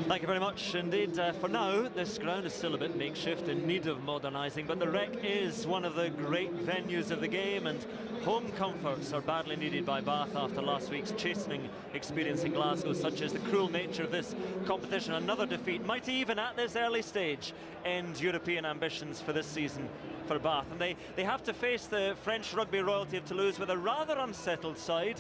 Thank you very much indeed. For now, this ground is still a bit makeshift, in need of modernising, but the Rec is one of the great venues of the game, and home comforts are badly needed by Bath after last week's chastening experience in Glasgow, such as the cruel nature of this competition. Another defeat might even, at this early stage, end European ambitions for this season for Bath. And they have to face the French rugby royalty of Toulouse with a rather unsettled side.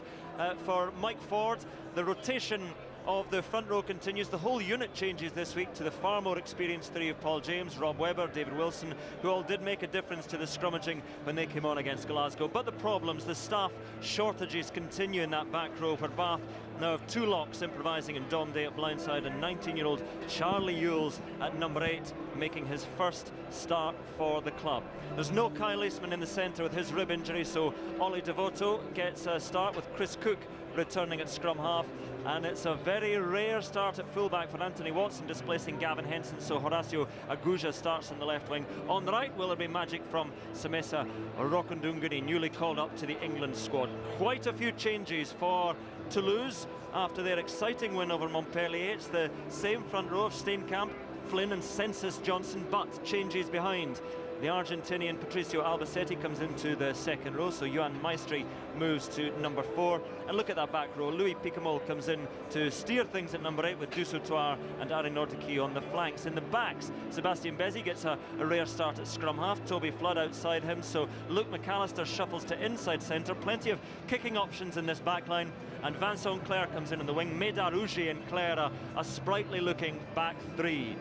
For Mike Ford, the rotation of the front row continues. The whole unit changes this week to the far more experienced three of Paul James, Rob Webber, David Wilson, who all did make a difference to the scrummaging when they came on against Glasgow. But the problems, the staff shortages continue in that back row, where Bath now have two locks improvising in Dom Day at blindside and 19-year-old Charlie Ewells at number 8 making his first start for the club. There's no Kyle Eastman in the centre with his rib injury, so Ollie Devoto gets a start with Chris Cook returning at scrum half, and it's a very rare start at fullback for Anthony Watson, displacing Gavin Henson, so Horacio Aguja starts in the left wing. On the right, will there be magic from Samesa Rokondunguni, newly called up to the England squad? Quite a few changes for Toulouse after their exciting win over Montpellier. It's the same front row of Steenkamp, Flynn and Census Johnson, but changes behind. The Argentinian Patricio Albacete comes into the second row, so Johan Maestri moves to number 4. And look at that back row. Louis Picamol comes in to steer things at number 8 with Dusautoir and Ari Nordicki on the flanks. In the backs, Sebastian Bezzi gets a rare start at scrum half. Toby Flood outside him, so Luke McAllister shuffles to inside centre. Plenty of kicking options in this back line. And Vincent Clare comes in the wing. Médard Rougier and Clare, a sprightly looking back three.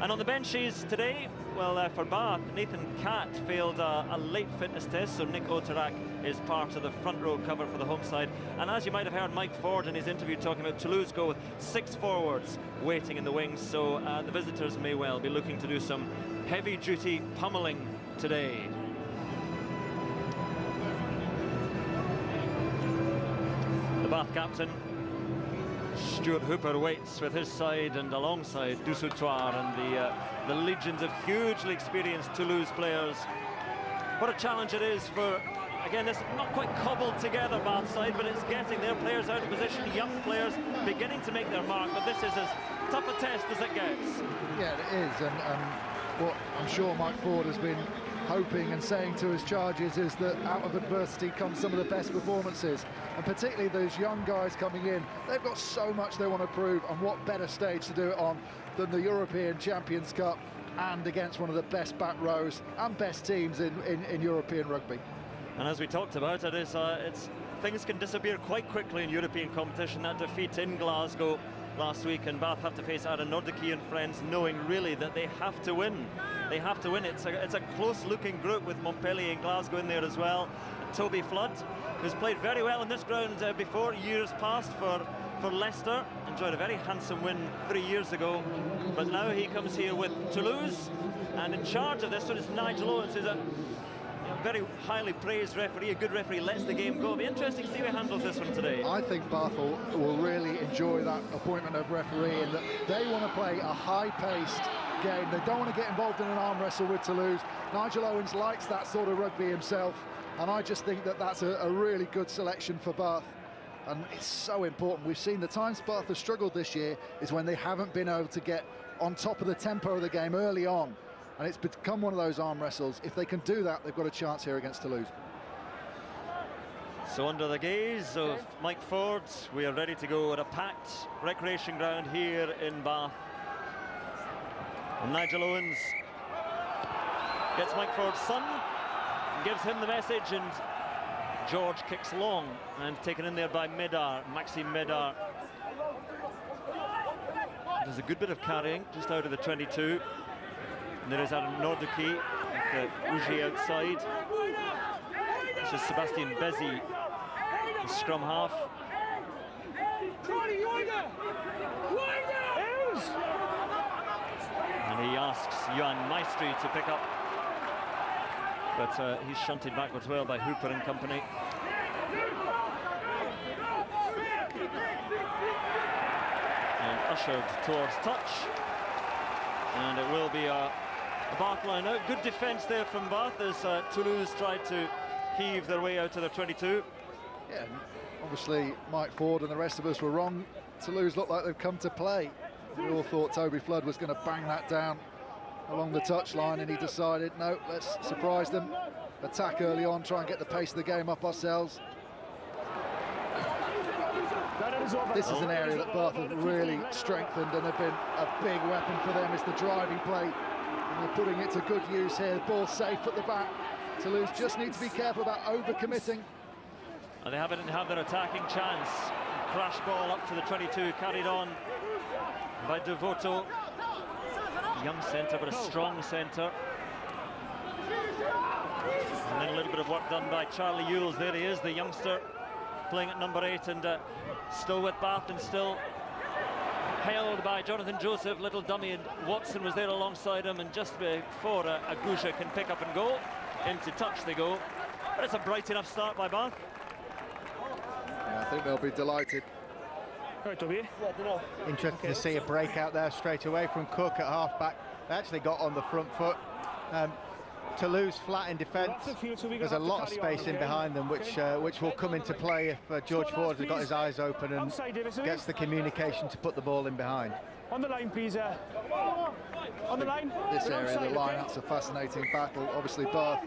And on the benches today, well, for Bath, Nathan Catt failed a late fitness test, so Nick Oterak is part of the front row cover for the home side. And as you might have heard Mike Ford in his interview talking about Toulouse go with 6 forwards waiting in the wings, so the visitors may well be looking to do some heavy-duty pummelling today. The Bath captain, Stuart Hooper, waits with his side, and alongside Dusautoir and the legions of hugely experienced Toulouse players. What a challenge it is for, again, this not quite cobbled together Bath side, but it's getting their players out of position, young players beginning to make their mark, but this is as tough a test as it gets. Yeah, it is, and what I'm sure Mike Ford has been hoping and saying to his charges is that out of adversity comes some of the best performances, and particularly those young guys coming in, they've got so much they want to prove, and what better stage to do it on than the European Champions Cup, and against one of the best back rows and best teams in European rugby. And as we talked about, it's things can disappear quite quickly in European competition. That defeat in Glasgow last week, and Bath have to face Aaron Nordicki and friends, knowing really that they have to win. They have to win. It's a close-looking group with Montpellier and Glasgow in there as well. Toby Flood, who's played very well in this ground before, years past for Leicester, enjoyed a very handsome win 3 years ago, but now he comes here with Toulouse, and in charge of this one is Nigel Owens, who's a very highly praised referee, a good referee, lets the game go. It'll be interesting to see how he handles this one today. I think Bath will really enjoy that appointment of referee, and that they want to play a high-paced game. They don't want to get involved in an arm wrestle with Toulouse. Nigel Owens likes that sort of rugby himself, and I just think that that's a really good selection for Bath. And it's so important. We've seen the times Bath have struggled this year is when they haven't been able to get on top of the tempo of the game early on. And it's become one of those arm wrestles. If they can do that, they've got a chance here against Toulouse. So under the gaze of Mike Ford, we are ready to go at a packed recreation ground here in Bath. And Nigel Owens gets Mike Ford's son, gives him the message, and George kicks long and taken in there by Maxime Médard. There's a good bit of carrying just out of the 22. And there is Aaron Nordicki with Rougier outside. This is Sebastian Bezzi, the scrum half. And he asks Johan Maestri to pick up, but he's shunted backwards well by Hooper and company. And ushered towards touch, and it will be a Bath line out. Good defence there from Bath as Toulouse tried to heave their way out to their 22. Yeah, obviously Mike Ford and the rest of us were wrong. Toulouse look like they've come to play. We all thought Toby Flood was going to bang that down along the touchline, and he decided, no, let's surprise them, attack early on, try and get the pace of the game up ourselves. This is an area that Bath have really strengthened and have been a big weapon for them, is the driving play. And they're putting it to good use here. The ball's safe at the back. Toulouse just need to be careful about over-committing. And they haven't had their attacking chance. Crash ball up to the 22, carried on by Devoto. Young centre, but a strong centre. And then a little bit of work done by Charlie Ewells. There he is, the youngster, playing at number 8, and still with Bath, and still held by Jonathan Joseph. Little dummy, and Watson was there alongside him, and just before Agusha can pick up and go, into touch they go. But it's a bright enough start by Bath. Yeah, I think they'll be delighted. Interesting to see a breakout there straight away from Cook at half-back. They actually got on the front foot. Toulouse flat in defence. There's a lot of space in behind them, which will come into play if George Ford has got his eyes open and gets the communication to put the ball in behind. On the line, please. On the line. This area, the line-out's a fascinating battle. Obviously, Bath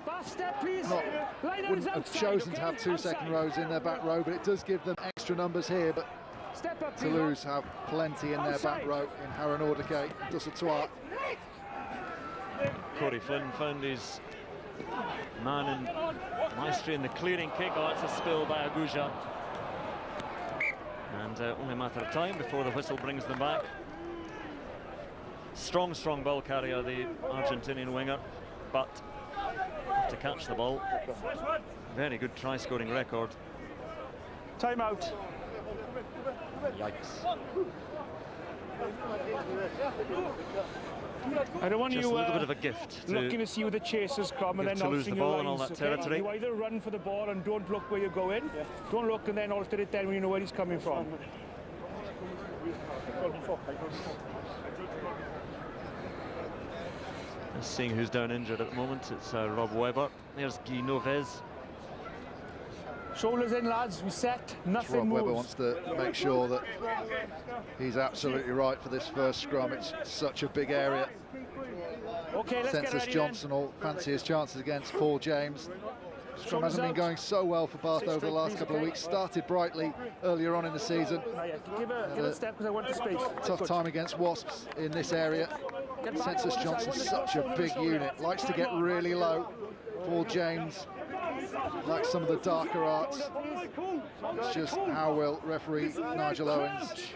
wouldn't have chosen to have 2 second rows in their back row, but it does give them extra numbers here. But Toulouse have plenty in their back row in Haran Ordake, Dussatoir. Corey Flynn found his man in maestry in the clearing kick. Oh, it's a spill by Agusha. And only a matter of time before the whistle brings them back. Strong ball carrier, the Argentinian winger, but to catch the ball. Very good try-scoring record. Time out. Yikes. I don't want just you a little bit of a gift looking to see where the chasers come and then to lose the ball lines, in all that okay? territory. You either run for the ball and don't look where you're going. Don't look and then alter it then when you know where he's coming from. Seeing who's down injured at the moment, it's Rob Webber. There's Guy Novez. Shoulders in, lads. We set. Nothing moves. Rob Webber wants to make sure that he's absolutely right for this first scrum. It's such a big area. Okay, let's Census get ready Johnson will fancy his chances against Paul James. Scrum hasn't been going so well for Bath over the last couple of weeks. Started brightly earlier on in the season. Give a step because I want to space. Tough time against Wasps in this area. Census Johnson's such a big unit. Likes to get really low. Paul James likes some of the darker arts. It's just how will referee Nigel Owens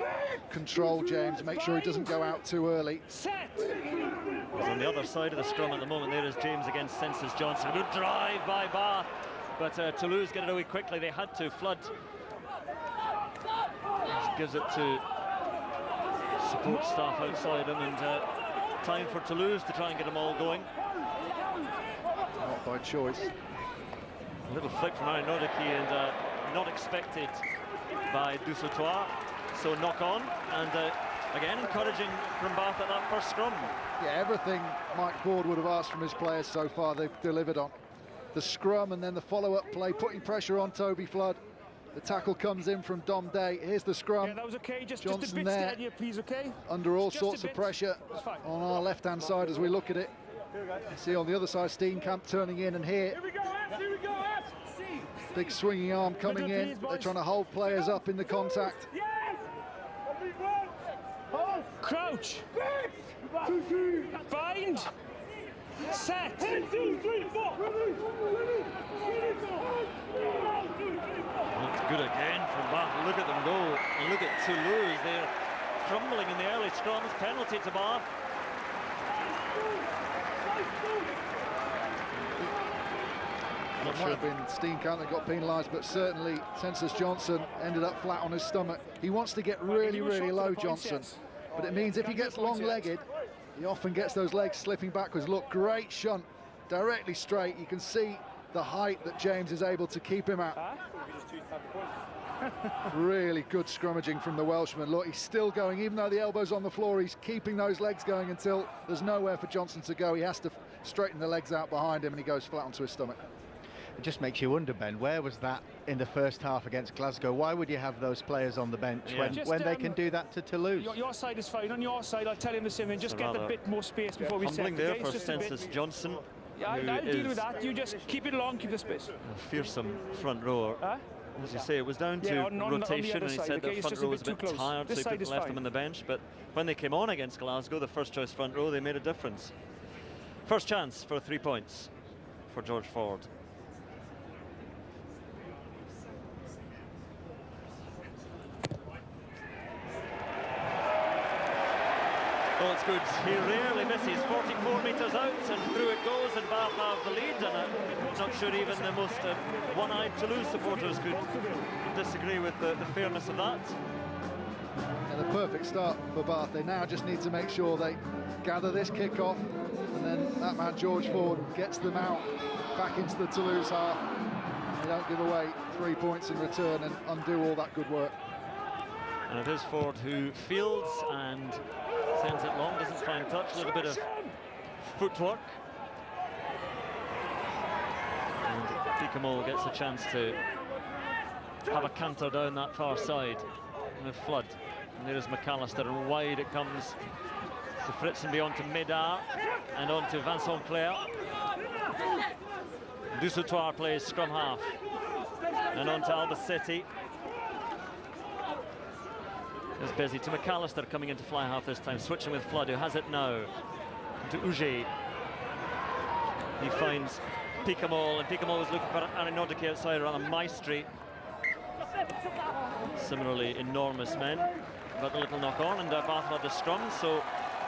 control James, make sure he doesn't go out too early. He's on the other side of the scrum at the moment. There is James against Census Johnson. Good drive by Bath, but Toulouse get it away quickly. They had to. Flood just gives it to support staff outside him, and time for Toulouse to try and get them all going. Not by choice. A little flick from Haran Ordake, and not expected by Dussatoir. So knock on, and again encouraging from Bath at that first scrum. Yeah, everything Mike Ford would have asked from his players so far, they've delivered on. The scrum and then the follow-up play, putting pressure on Toby Flood. The tackle comes in from Dom Day. Here's the scrum. Yeah, that was okay. Just Johnson a bit there, steadier, please, okay? under all sorts of pressure on our left-hand side as we look at it. You see on the other side, Steenkamp turning in, and here big swinging arm coming in. They're trying to hold players up in the contact. Crouch. Bind. Set. 1, 2, 3, 4. Looked good again from Bath. Look at them go. And look at Toulouse. They're crumbling in the early scrums. Penalty to Bath. It might have been Steenkamp that got penalised, but certainly Census Johnson ended up flat on his stomach. He wants to get really, really low, Johnson, but it means if he gets long-legged, he often gets those legs slipping backwards. Look, great shunt, directly straight. You can see the height that James is able to keep him at. Really good scrummaging from the Welshman. Look, he's still going, even though the elbow's on the floor, he's keeping those legs going until there's nowhere for Johnson to go. He has to straighten the legs out behind him, and he goes flat onto his stomach. It just makes you wonder, Ben, where was that in the first half against Glasgow? Why would you have those players on the bench when they can do that to Toulouse? Your side is fine. On your side, I'll tell him the same thing. Just get a bit more space before we set. There for Census Johnson. Yeah, I'll deal with that. You just keep it long, keep the space. A fearsome front row. As you say, it was down to rotation, and he said the front row was a bit tired, so he left them on the bench. But when they came on against Glasgow, the first choice front row, they made a difference. First chance for 3 points for George Ford. Oh, it's good. He rarely misses. 44 metres out, and through it goes, and Bath have the lead. And I'm not sure even the most one-eyed Toulouse supporters could disagree with the fairness of that. And a perfect start for Bath. They now just need to make sure they gather this kick-off, and then that man George Ford gets them out back into the Toulouse half. They don't give away 3 points in return and undo all that good work. And it is Ford who fields and sends it long, doesn't find touch, a little bit of footwork. And Picamol gets a chance to have a canter down that far side with Flood. And there's McAllister, and wide it comes to Fritzenby onto Médard and on to Vincent Clair. Dusautoir plays scrum half and on to Albacete. Is busy to McAllister, coming into fly half this time, switching with Flood, who has it now to Uge. He finds Picamol, and Picamol is looking for Arinodiki outside around the Maestri. Similarly enormous men, but a little knock on, and Bath had the scrum, so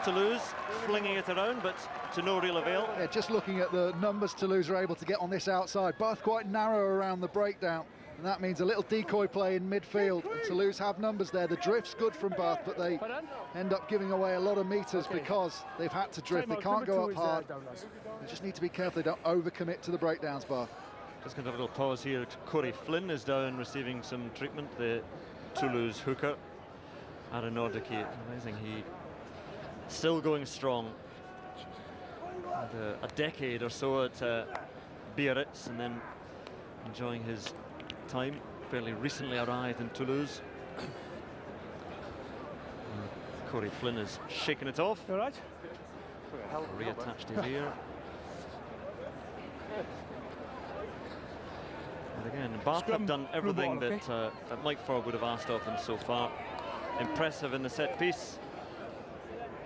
Toulouse flinging it around, but to no real avail. Yeah, just looking at the numbers Toulouse are able to get on this outside. Bath quite narrow around the breakdown, and that means a little decoy play in midfield, and Toulouse have numbers there. The drift's good from Bath, but they end up giving away a lot of meters because they've had to drift. They can't go up hard. They just need to be careful they don't overcommit to the breakdowns, Bath. Just going to have a little pause here. Corey Flynn is down receiving some treatment, the Toulouse hooker. Arinodiki, amazing, he still going strong. Had a decade or so at Biarritz, and then enjoying his time. Fairly recently arrived in Toulouse. Corey Flynn is shaking it off. All right. Reattached his ear. And again, Bath have done everything that Mike Ford would have asked of them so far. Impressive in the set piece.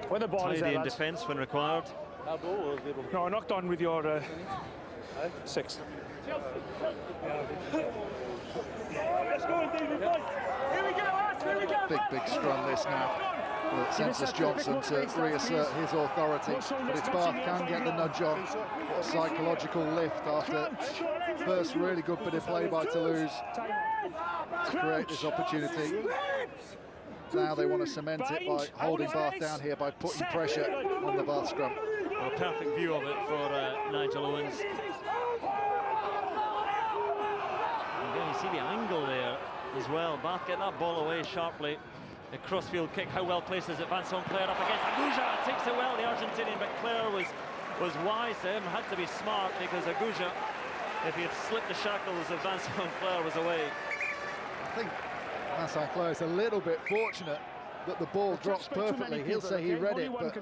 When the ball is tidy there, in defence when required. No, knocked on with your 6. Big scrum this now. Census Johnson to reassert his authority, but if Bath can get the nudge on, what a psychological lift after first really good bit of play by Toulouse to create this opportunity. Now they want to cement it by holding Bath down here, by putting pressure on the Bath scrum. Well, a perfect view of it for Nigel Owens. Again, you see the angle there as well. Bath get that ball away sharply. A crossfield kick, how well placed is it? Vincent Clair up against Aguja, takes it well, the Argentinian, but Clair was wise to him, had to be smart, because Aguja, if he had slipped the shackles of Vincent Clair, was away. I think Vincent Clair is a little bit fortunate that the ball drops perfectly. He'll say he read it, but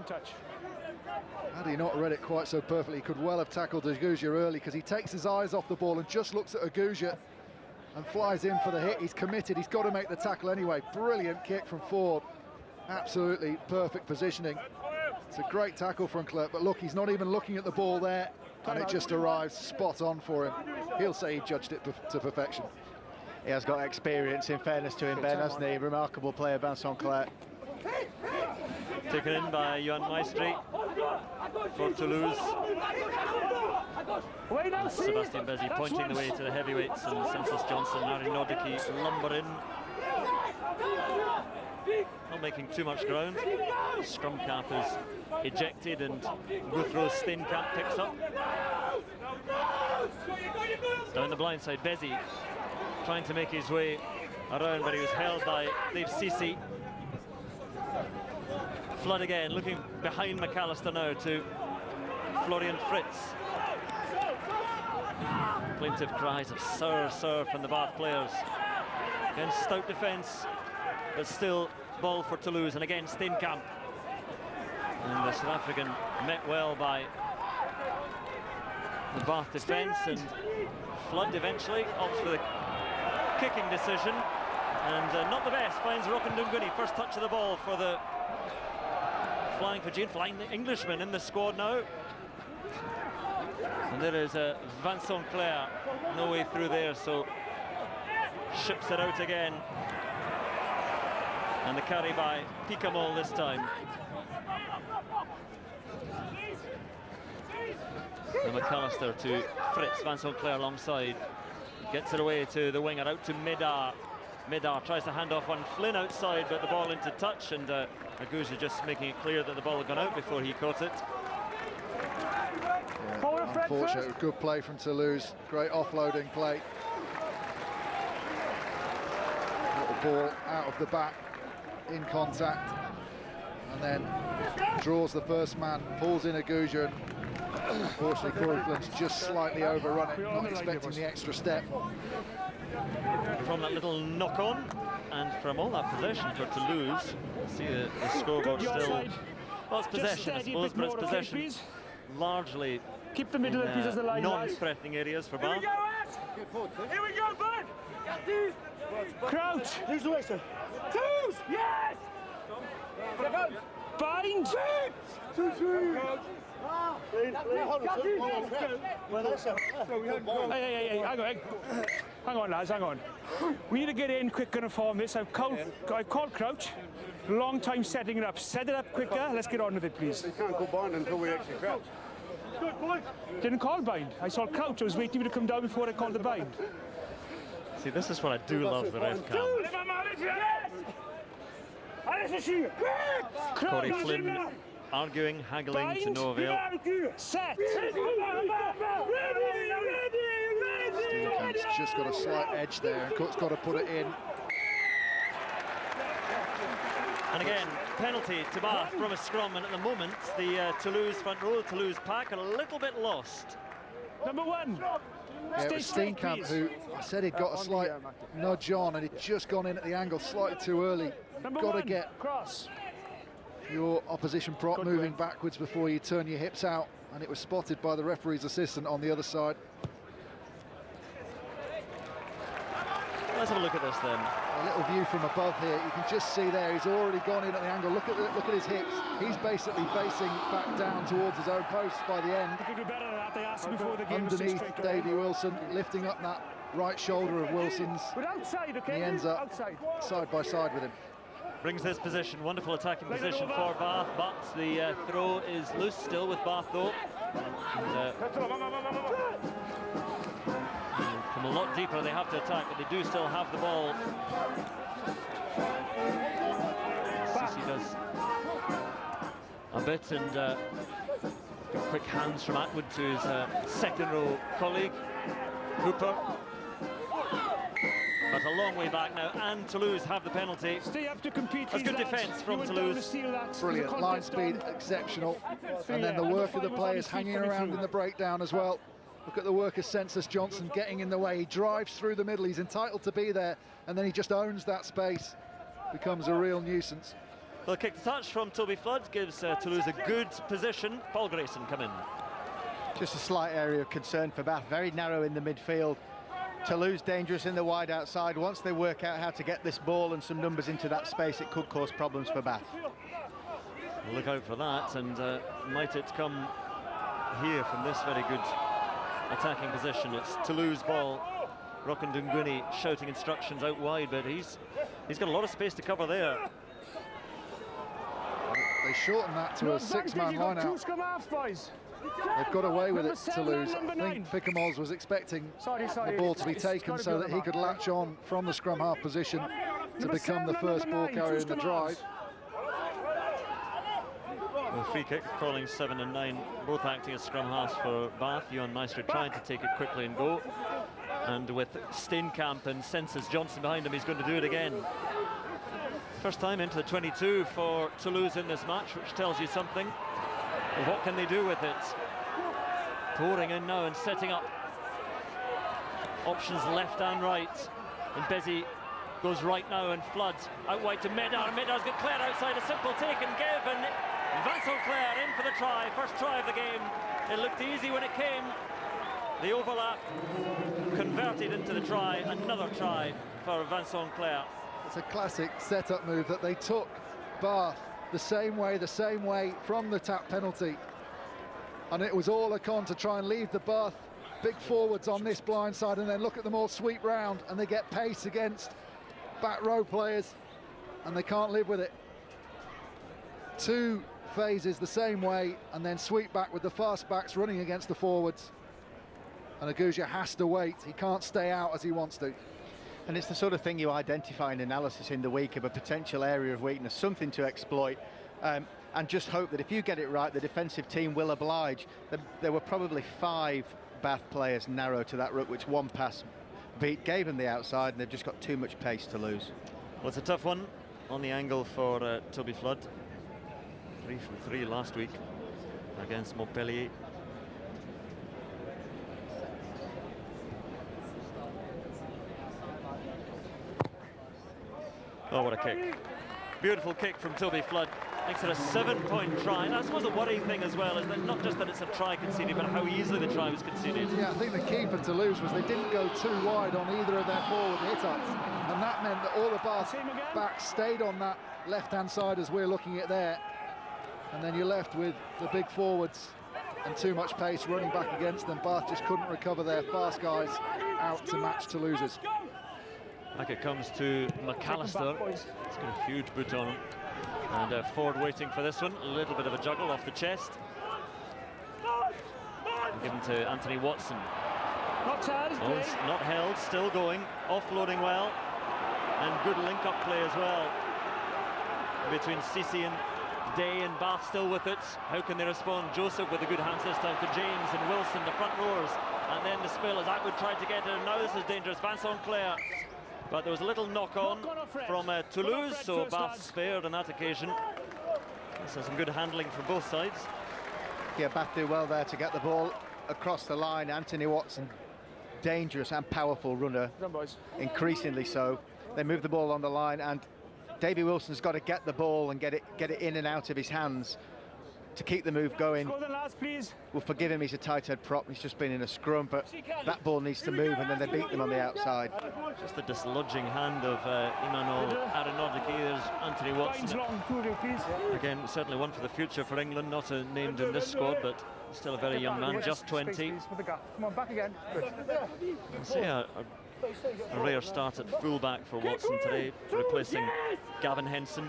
had he not read it quite so perfectly, he could well have tackled Aguja early, because he takes his eyes off the ball and just looks at Aguja and flies in for the hit. He's committed, he's got to make the tackle anyway. Brilliant kick from Ford, absolutely perfect positioning. It's a great tackle from Clair, but look, he's not even looking at the ball there, and it just arrives spot on for him. He'll say he judged it to perfection. He has got experience, in fairness to him, Ben, hasn't he? Remarkable player, Vincent Clair. Taken in by Johan Maestri for Toulouse. Sebastian Bezzi pointing the way to the heavyweights, and Census Johnson, Arinodiki lumber in. Not making too much ground. Scrum cap is ejected, and Gouthro's Steenkamp picks up. Down the blind side, Bezzi trying to make his way around, but he was held by Dave Sisi. Flood again, looking behind McAllister now to Florian Fritz. plaintive cries of "Sir, sir" from the Bath players. Again, stout defence, but still ball for Toulouse, and again Steenkamp. And the South African met well by the Bath defence, and Flood eventually opts for the kicking decision, and not the best, finds Rokundunguni. First touch of the ball for the flying the Englishman in the squad now. And there is Vincent Clerc, no way through there, so ships it out again. And the carry by Picamol this time. And McAllister to Fritz, Vincent Clerc alongside. Gets it away to the winger, out to Medar. Medar tries to hand off one Flynn outside, but the ball into touch, and Aguja just making it clear that the ball had gone out before he caught it. Yeah, unfortunate, good play from Toulouse. Great offloading play. Got the ball out of the back, in contact, and then draws the first man, pulls in Aguja, and unfortunately Corey Flynn's just slightly overrun it, not expecting the extra step. From that little knock-on, and from all that possession for Toulouse, see the scoreboard still. Well, it's possession, I suppose, but it's possession largely keep the middle pieces of the line, non-threatening areas for Bath. Here we go, bud! Crouch! Who's the way, sir? Toulouse! Yes! Bind! Hey, hang on, lads, hang on. We need to get in quicker and form this. I've called crouch. Long time setting it up. Set it up quicker. Let's get on with it, please. You can't go bind until we actually crouch. Didn't call bind. I saw crouch. I was waiting for you to come down before I called the bind. See, this is what I do love the ref cam. Corey Flynn arguing, haggling to no avail. Set. Steenkamp's just got a slight edge there, and Cook's got to put it in. And again, penalty to Bath from a scrum, and at the moment the Toulouse front row, the Toulouse pack, are a little bit lost. Number one. Yeah, it was Steenkamp who I said he'd got a slight nudge on, and he'd just gone in at the angle slightly too early. Got to get cross. Your opposition prop moving backwards before you turn your hips out, and it was spotted by the referee's assistant on the other side. Let's have a look at this then. A little view from above here. You can just see there he's already gone in at the angle. Look at his hips. He's basically facing back down towards his own post by the end. He could do better than that. They asked before the game. Underneath Davy Wilson, lifting up that right shoulder of Wilson's. But outside, okay? He ends up side by side with him. Brings this position, wonderful attacking position for Bath, but the throw is loose still with Bath though. And, from a lot deeper they have to attack, but they do still have the ball. Sissy does a bit, and got quick hands from Atwood to his second row colleague, Hooper. But a long way back now, and Toulouse have the penalty. Stay up to compete. That's good defence from Toulouse. Brilliant, line speed exceptional. And then the work of the players hanging around in the breakdown as well. Look at the work of Census Johnson getting in the way. He drives through the middle, he's entitled to be there, and then he just owns that space. Becomes a real nuisance. Well, kick to touch from Toby Flood gives Toulouse a good position. Paul Grayson come in. Just a slight area of concern for Bath, very narrow in the midfield. Toulouse dangerous in the wide outside. Once they work out how to get this ball and some numbers into that space, it could cause problems for Bath. We'll look out for that, and might it come here from this very good attacking position. It's Toulouse ball. Rokundunguni shouting instructions out wide, but he's got a lot of space to cover there. They shorten that to a six-man line-out. They've got away with it, Toulouse. I think Picamol's was expecting the ball to be taken so that he could latch on from the scrum half position to become the first ball carrier in the drive. Well, free kick, calling 7 and 9, both acting as scrum halves for Bath. Johan Meister trying to take it quickly and go. And with Steenkamp and Census Johnson behind him, he's going to do it again. First time into the 22 for Toulouse in this match, which tells you something. What can they do with it? Pouring in now and setting up options left and right. And Bezzy goes right now, and Flood out wide to Medar. Medar's got Clare outside, a simple take and give, and Vincent Clare in for the try, first try of the game. It looked easy when it came. The overlap converted into the try, another try for Vincent Clare. It's a classic set-up move that they took Bath the same way from the tap penalty. And it was all a con to try and leave the Bath big forwards on this blind side, and then look at them all sweep round, and they get pace against back row players, and they can't live with it. Two phases the same way, and then sweep back with the fast backs running against the forwards. And Aguja has to wait. He can't stay out as he wants to. And it's the sort of thing you identify in analysis in the week of a potential area of weakness, something to exploit, and just hope that if you get it right, the defensive team will oblige. There were probably 5 Bath players narrow to that ruck, which one pass beat gave them the outside, and they've just got too much pace to lose. Well, it's a tough one on the angle for Toby Flood. 3 from 3 last week against Montpellier. Oh, what a kick. Beautiful kick from Toby Flood. Makes it a 7-point try. And I suppose the worrying thing as well is that not just that it's a try conceded, but how easily the try was conceded. Yeah, I think the key for Toulouse was they didn't go too wide on either of their forward hit-ups. And that meant that all the Bath backs stayed on that left-hand side as we're looking at there. And then you're left with the big forwards and too much pace running back against them. Bath just couldn't recover their fast guys out to match Toulouse's. Back it comes to McAllister. He's got a huge boot on him. And Ford waiting for this one. A little bit of a juggle off the chest. And given to Anthony Watson. Not held, still going. Offloading well. And good link-up play as well. Between Sissi and Day, and Bath still with it. How can they respond? Joseph with a good hands this time to James and Wilson, the front rowers. And then the spill as Atwood tried to get it. And now this is dangerous. Vincent Clare. But there was a little knock-on from Toulouse, so Bath spared on that occasion. So some good handling from both sides. Yeah, Bath do well there to get the ball across the line. Anthony Watson, dangerous and powerful runner, increasingly so. They move the ball on the line, and Davy Wilson's got to get the ball and get it in and out of his hands to keep the move going. We'll forgive him, he's a tight head prop, he's just been in a scrum, but that ball needs to move, and then they beat them on the outside. Just the dislodging hand of Emmanuel Aeronautica. There's Anthony Watson. Again, certainly one for the future for England, not named in this squad, but still a very young man, just 20. Come on, back again. See a rare start at fullback for Watson today, replacing Gavin Henson.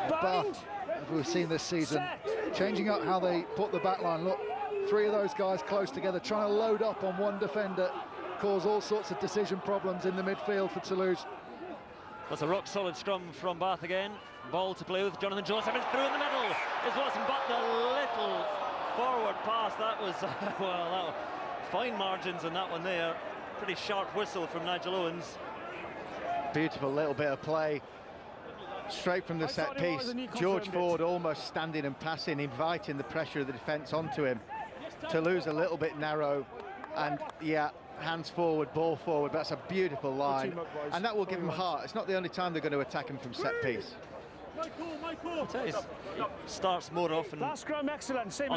Bath, as we've seen this season, changing up how they put the back line. Look, 3 of those guys close together, trying to load up on one defender, cause all sorts of decision problems in the midfield for Toulouse. That's a rock-solid scrum from Bath again. Ball to play with. Jonathan Joseph is through in the middle. It wasn't, but the little forward pass, that was, well, that was fine margins in that one there. Pretty sharp whistle from Nigel Owens. Beautiful little bit of play. Straight from the set piece, George Ford almost standing and passing, inviting the pressure of the defence onto him. Toulouse a little bit narrow, and yeah, hands forward, ball forward, but that's a beautiful line. And that will give them heart. It's not the only time they're going to attack him from set piece. He starts more often on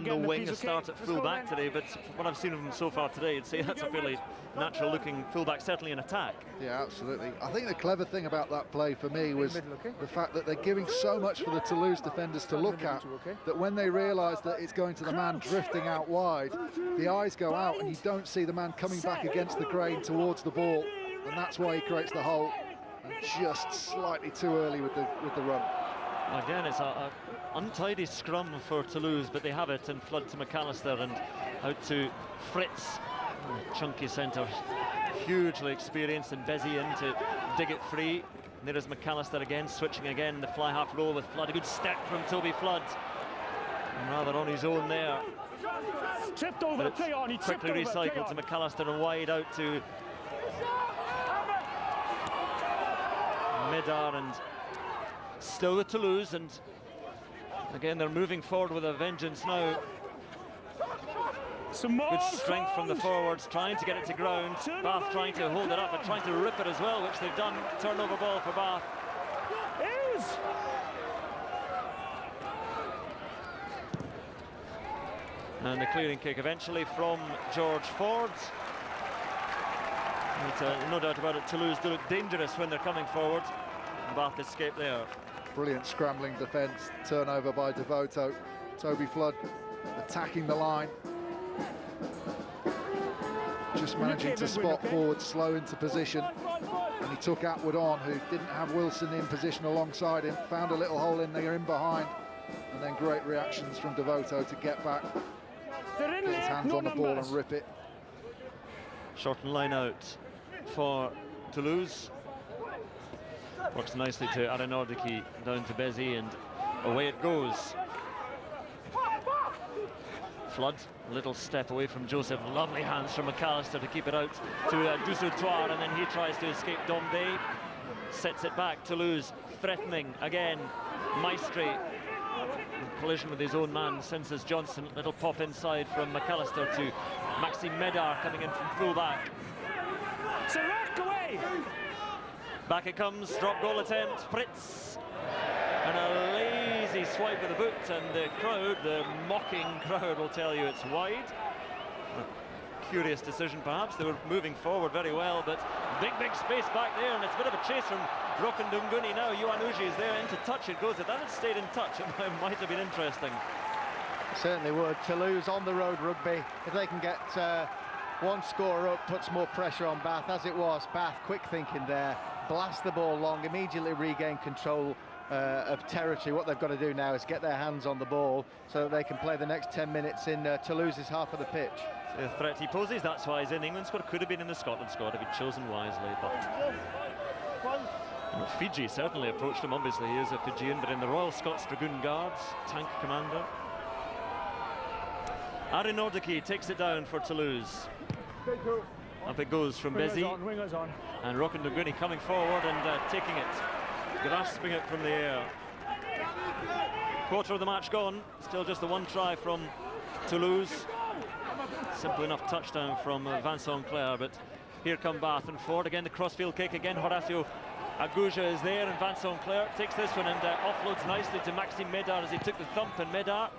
the wing, a start at full-back today, but what I've seen of him so far today, I'd say that's a fairly natural-looking full-back, certainly in attack. Yeah, absolutely. I think the clever thing about that play for me was the fact that they're giving so much for the Toulouse defenders to look at, that when they realise that it's going to the man drifting out wide, the eyes go out and you don't see the man coming back against the grain towards the ball, and that's why he creates the hole. And just slightly too early with the run. Again, it's an untidy scrum for Toulouse, but they have it, and Flood to McAllister and out to Fritz. Chunky centre, hugely experienced, and Bezzy in to dig it free. And there is McAllister again, switching again, the fly half roll with Flood. A good step from Toby Flood. And rather on his own there. Tripped over the play on, he quickly recycled to McAllister and wide out to Medar, and still with Toulouse, and again they're moving forward with a vengeance now. Some more good strength from the forwards, trying to get it to ground. Bath trying to hold it up and trying to rip it as well, which they've done. Turnover ball for Bath. And the clearing kick eventually from George Ford. And, no doubt about it, Toulouse do look dangerous when they're coming forward. Bath escape there. Brilliant scrambling defence, turnover by Devoto. Toby Flood attacking the line. Just managing to spot forward, slow into position. And he took Atwood on, who didn't have Wilson in position alongside him. Found a little hole in there in behind. And then great reactions from Devoto to get back. Get his hands on the ball and rip it. Shorten line out for Toulouse. Works nicely to Arenordiki, down to Bezzy, and away it goes. Flood, a little step away from Joseph. Lovely hands from McAllister to keep it out to Dusautoir, and then he tries to escape Dombe. Sets it back, Toulouse threatening again. Maestri, collision with his own man, senses Johnson. Little pop inside from McAllister to Maxime Medard coming in from full-back. Serac away! Back it comes, drop goal attempt, Fritz. And a lazy swipe of the boot, and the crowd, the mocking crowd, will tell you it's wide. A curious decision perhaps. They were moving forward very well, but big space back there, and it's a bit of a chase from Rokundunguni now. Yuan Uji is there into touch. It goes. If that had stayed in touch, it might have been interesting. Certainly would. Toulouse on the road rugby. If they can get one score up, puts more pressure on Bath. As it was, Bath quick thinking there, blast the ball long, immediately regain control of territory. What they've got to do now is get their hands on the ball so that they can play the next 10 minutes in Toulouse's half of the pitch. The threat he poses, that's why he's in England squad. Could have been in the Scotland squad if he'd chosen wisely, but Fiji certainly approached him. Obviously he is a Fijian, but in the Royal Scots Dragoon Guards, tank commander. Arenordiki takes it down for Toulouse. Up it goes from Bezzy, and Rokundunguni coming forward and taking it, grasping it from the air. Quarter of the match gone, still just the one try from Toulouse. Simple enough touchdown from Vincent Clair, but here come Bath and Ford. Again the crossfield kick, again Horacio Aguja is there, and Vincent Clair takes this one and offloads nicely to Maxime Medard as he took the thump, and Medard,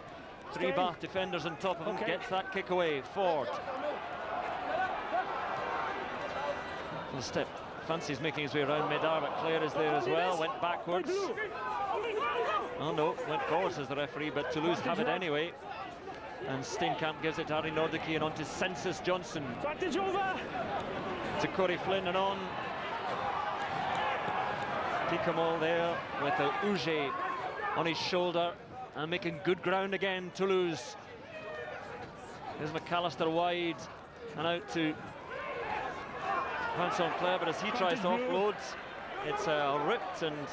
three Bath defenders on top of him, gets that kick away. Ford. The step, fancies making his way around Medard, but Clare is there as well, went backwards. Oh no, went forward, says the referee, but Toulouse have it anyway. And Steenkamp gives it to Arenordiki and on to Census Johnson. Advantage over! To Corey Flynn and on. Picamol there with the Uge on his shoulder and making good ground again, Toulouse. Here's McAllister wide and out to Vincent Clair, but as he tries to offload, it's ripped, and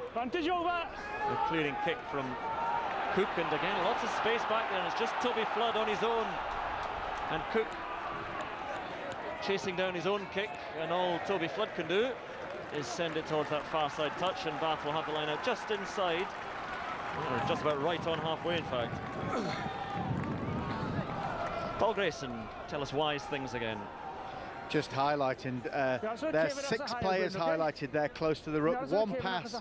advantage over! the clearing kick from Cook, and again lots of space back there, and it's just Toby Flood on his own, and Cook chasing down his own kick, and all Toby Flood can do is send it towards that far side touch, and Bath will have the line out just inside, or just about right on halfway in fact. Paul Grayson, tell us wise things again. Just highlighting, there's 6 players highlighted there close to the ruck. One pass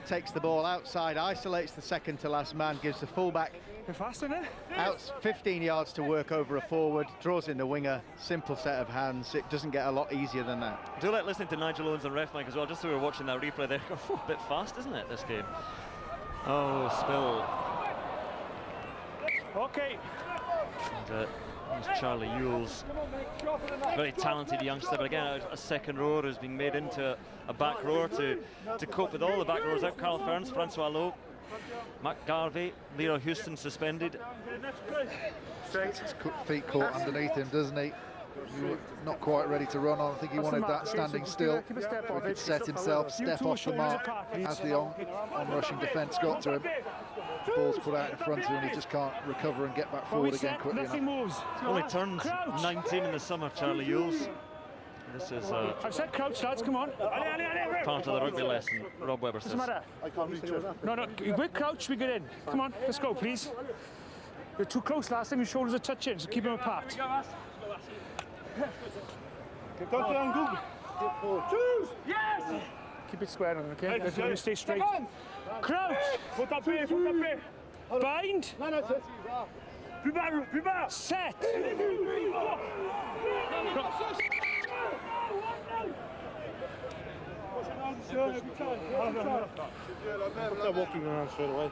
takes the ball outside, isolates the second to last man, gives the fullback out 15 yards to work over a forward, draws in the winger. Simple set of hands. It doesn't get a lot easier than that. Do like listening to Nigel Owens and Ref Mike as well, just so we were watching that replay there. A bit fast, isn't it, this game? Oh, spill. Okay. And, there's Charlie Ewells, very talented youngster, but again a second rower who's being made into a back rower to cope with all the back rowers out. Carl Ferns, Francois Lowe, Matt Garvey, Leo Houston suspended. Gets his feet caught underneath him, doesn't he? Not quite ready to run on. I think he wanted that standing still. He could set himself, step off the mark as the on-rushing defence got to him. The ball's put out in front of him, and he just can't recover and get back forward again quickly enough. Only turned 19 in the summer, Charlie Ewells. This is I've said crouch, lads, come on. Part of the rugby lesson, Rob Webber says. No, we crouch, we get in. Come on, let's go, please. You're too close last time, your shoulders are touching, so keep them apart. Yes! Keep it square on, okay? Let's stay straight. Crouch! Bind! Set! Walking around straight away.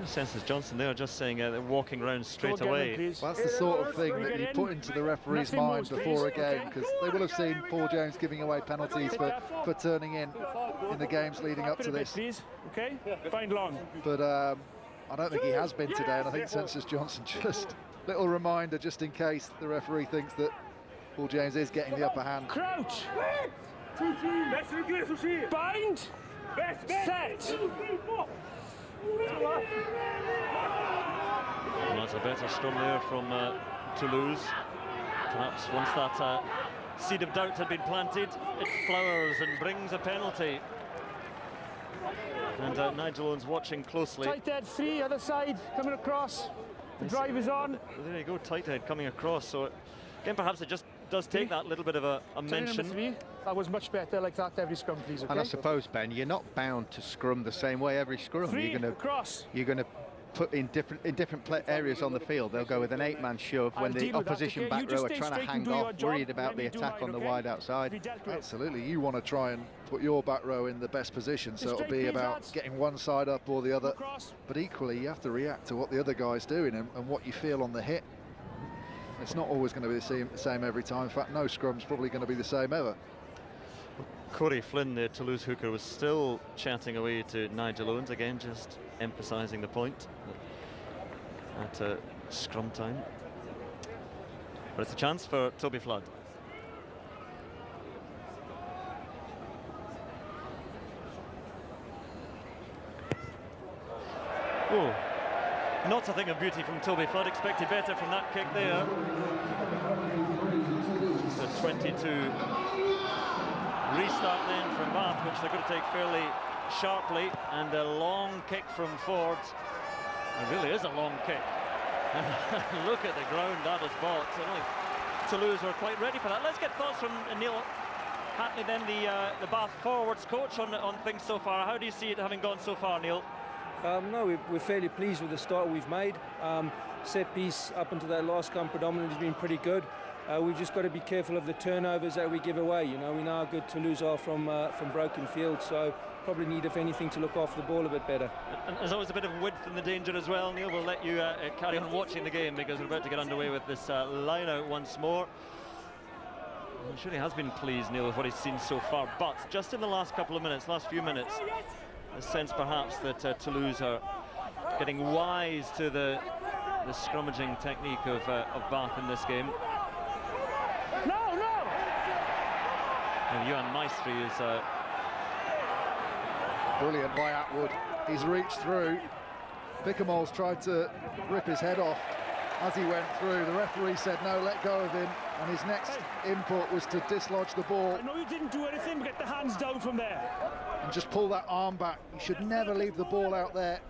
Senses Johnson there just saying they're walking around straight away. Well, that's the sort of thing that you put into the referee's mind before a game, because they will have seen Paul Jones giving away penalties for turning in the games leading up to this. Okay, bind long. But I don't think he has been today, and I think Senses Johnson just little reminder just in case the referee thinks that Paul Jones is getting the upper hand. Crouch! Bind! Set! Well, that's a better scrum there from Toulouse. Perhaps once that seed of doubt had been planted, it flowers and brings a penalty. And Nigel Owens watching closely. Tight head 3, other side, coming across. The drive is on. There you go, tight head coming across. So again, perhaps it just does take that little bit of a mention. 3. That was much better like that every scrum, please. Okay? And I suppose, Ben, you're not bound to scrum the same way every scrum. 3, you're going to put in different areas on the field. They'll go with an 8-man shove when the opposition back row are trying to hang off, worried about the attack on the wide outside. Absolutely, you want to try and put your back row in the best position, so it'll be about getting one side up or the other. But equally, you have to react to what the other guy's doing and what you feel on the hit. It's not always going to be the same every time. In fact, no scrum's probably going to be the same ever. Corey Flynn, the Toulouse hooker, was still chatting away to Nigel Owens, again just emphasising the point at scrum time. But it's a chance for Toby Flood. Oh, not a thing of beauty from Toby Flood. Expected better from that kick there. The 22 restart then from Bath, which they're going to take fairly sharply, and a long kick from Ford. It really is a long kick. Look at the ground that was bought. I don't think Toulouse were quite ready for that. Let's get thoughts from Neil Hatley, then the Bath forwards coach, on things so far. How do you see it having gone so far, Neil? No, we're fairly pleased with the start we've made. Set piece up until that last scrum predominantly has been pretty good. We've just got to be careful of the turnovers that we give away. You know, we know how good Toulouse are from broken field, so probably need, if anything, to look after the ball a bit better. And there's always a bit of width in the danger as well. Neil, we'll let you carry on watching the game, because we're about to get underway with this line out once more. I'm sure he has been pleased, Neil, with what he's seen so far, but just in the last couple of minutes, last few minutes, a sense perhaps that Toulouse are getting wise to the scrummaging technique of Bath in this game. And Johan Maestri is brilliant by Atwood. He's reached through. Pickamol's tried to rip his head off as he went through. The referee said no, let go of him, and his next input was to dislodge the ball. I know you didn't do anything, but get the hands down from there. And just pull that arm back. You should never leave the ball out there.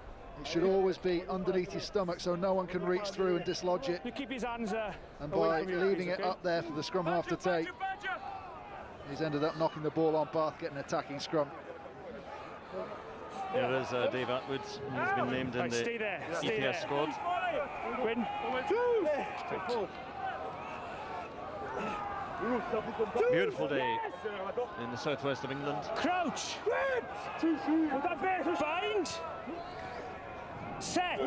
It should always be underneath your stomach, so no one can reach through and dislodge it. You keep his hands and by leaving it up there for the scrum half to take, he's ended up knocking the ball on Bath, getting an attacking scrum. Here is Dave Atwood. He's been named in the EPS squad. Win. Beautiful day in the southwest of England. Crouch. Bind. Set.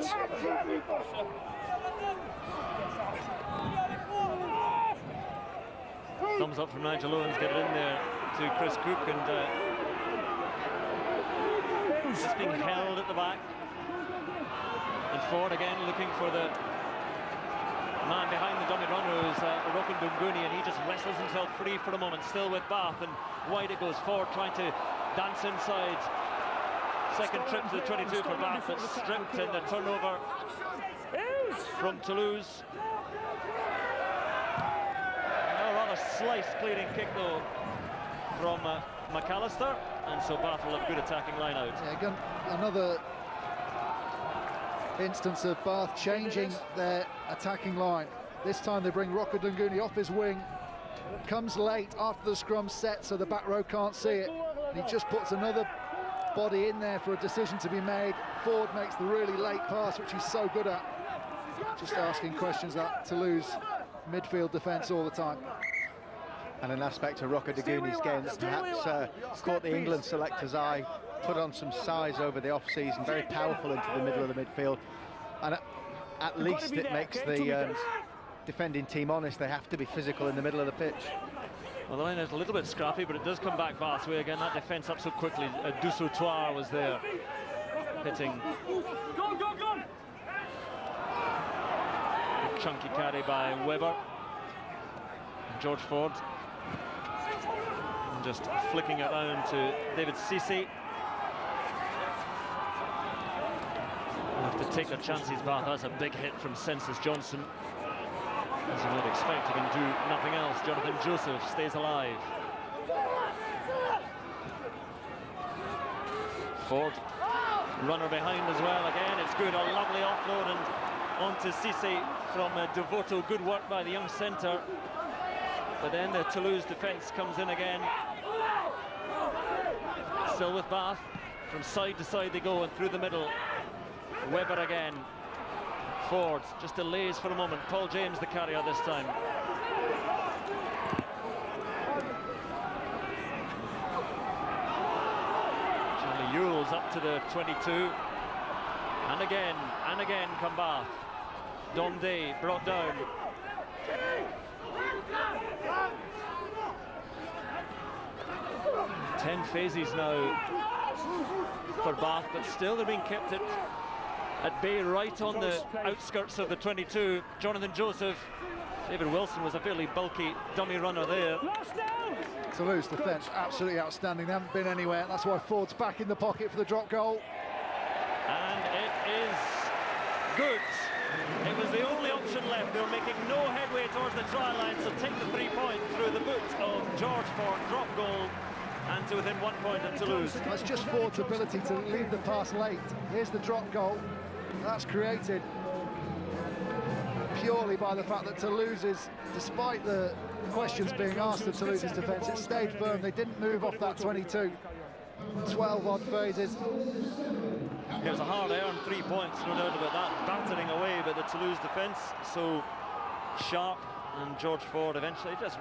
Thumbs up from Nigel Owens, get it in there to Chris Cook, and just being held at the back. And Ford again looking for the man behind the dummy runner, who's Rokun Dunguni, and he just wrestles himself free for a moment, still with Bath, and wide it goes. Ford trying to dance inside. Second trip to the 22 for Bath, but stripped in the turnover from Toulouse. A rather slice clearing kick though from McAllister, and so Bath will have good attacking line out. Yeah, again, another instance of Bath changing their attacking line. This time they bring Rocco Dunguni off his wing, comes late after the scrum set so the back row can't see it, and he just puts another body in there for a decision to be made. Ford makes the really late pass, which he's so good at, just asking questions at Toulouse midfield defence all the time. And an aspect of Rocco Dunguni's game that perhaps caught the England selector's eye, put on some size over the off-season, very powerful into the middle of the midfield, and at least it makes the defending team honest. They have to be physical in the middle of the pitch. Well, the line is a little bit scrappy, but it does come back Bath's way again. That defence up so quickly. Dusautoir was there, hitting. A chunky carry by Webber. George Ford. And just flicking it down to David Cissé. Have to take their chances, Bath. That's a big hit from Census Johnson. As you would expect, he can do nothing else. Jonathan Joseph stays alive. Ford, runner behind as well. Again, it's good. A lovely offload and onto Cissé from Devoto. Good work by the young centre. But then the Toulouse defence comes in again. Still with Bath. From side to side they go and through the middle. Webber again. Ford just delays for a moment. Paul James the carrier this time. Charlie Ewell's up to the 22. And again come Bath. Dom Day brought down. Ten phases now for Bath, but still they're being kept at bay right on the outskirts of the 22. Jonathan Joseph. David Wilson was a fairly bulky dummy runner there. Toulouse defence absolutely outstanding. They haven't been anywhere. That's why Ford's back in the pocket for the drop goal. And it is good. It was the only option left. They were making no headway towards the try line, so take the 3 points through the boot of George Ford. Drop goal. And to within 1 point of Toulouse. That's just Ford's ability to leave the pass late. Here's the drop goal. That's created purely by the fact that Toulouse is, despite the questions being asked of Toulouse's defence, it stayed firm. They didn't move off that 22. 12 odd phases. It was a hard-earned 3 points, no doubt about that. Battering away by the Toulouse defence. So sharp, and George Ford eventually just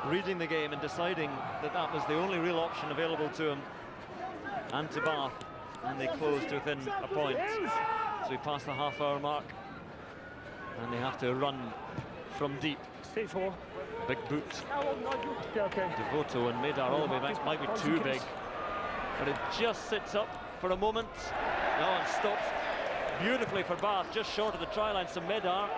reading the game and deciding that that was the only real option available to him and to Bath, and they closed within a point. So we passed the half-hour mark, and they have to run from deep. Big boot. Devoto and Medar all the way back might be too big, but it just sits up for a moment. Now and stops beautifully for Bath, just short of the try line. So Medar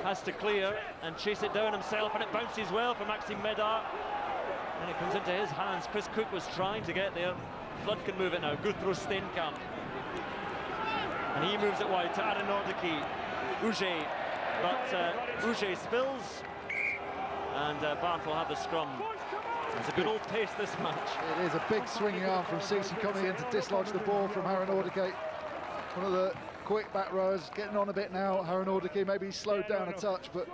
has to clear and chase it down himself, and it bounces well for Maxime Medar, and it comes into his hands. Chris Cook was trying to get there. Flood can move it now. Guthro Steenkamp, and he moves it wide to Aaron Nordicke. Uge, but Uge spills, and Bath will have the scrum. It's a good old pace this match. It is a big swinging arm from Cissé coming in to dislodge the ball from Aaron Nordicke. One of the quick back rowers, getting on a bit now. Aaron Nordicke, maybe he's slowed down a touch, but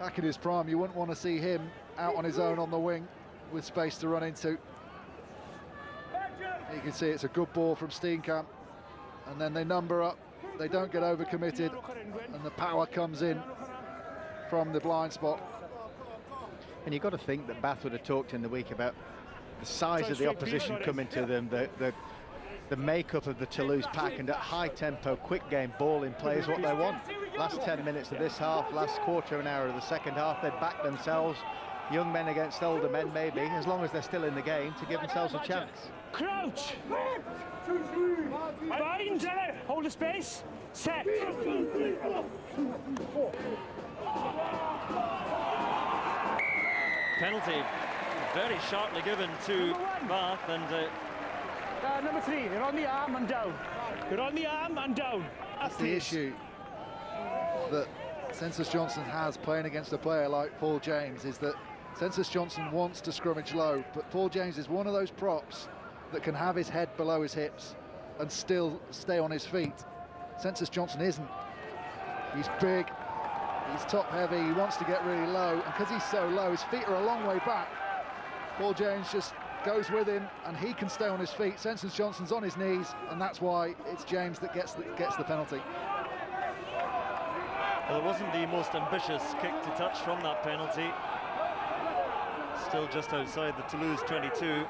back in his prime, you wouldn't want to see him out on his own on the wing with space to run into. You can see it's a good ball from Steenkamp, and then they number up. They don't get overcommitted, and the power comes in from the blind spot. And you've got to think that Bath would have talked in the week about the size of the opposition coming to them, the makeup of the Toulouse pack, and at high tempo, quick game, ball in play is what they want. Last 10 minutes of this half, last quarter of an hour of the second half, they'd back themselves, young men against older men maybe, as long as they're still in the game, to give themselves a chance. Crouch! Bind! Hold the space! Set! Penalty very sharply given to Bath, and number 3, they're on the arm and down. They're on the arm and down. That's the issue that Census Johnson has playing against a player like Paul James, is that Census Johnson wants to scrummage low, but Paul James is one of those props that can have his head below his hips and still stay on his feet. Census Johnson isn't. He's big, he's top heavy, he wants to get really low, and because he's so low, his feet are a long way back. Paul James just goes with him, and he can stay on his feet. Census Johnson's on his knees, and that's why it's James that gets the penalty. Well, it wasn't the most ambitious kick to touch from that penalty. Still just outside the Toulouse 22.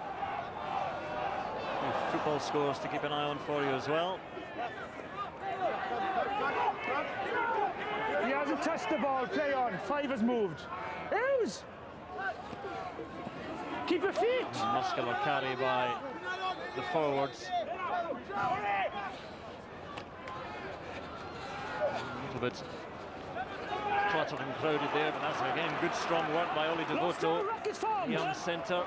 Football scores to keep an eye on for you as well. He hasn't touched the ball, play on. 5 has moved. Hughes! Keep your feet! Muscular carry by the forwards. A little bit cluttered and crowded there, but that's again good strong work by Oli Devoto, young centre.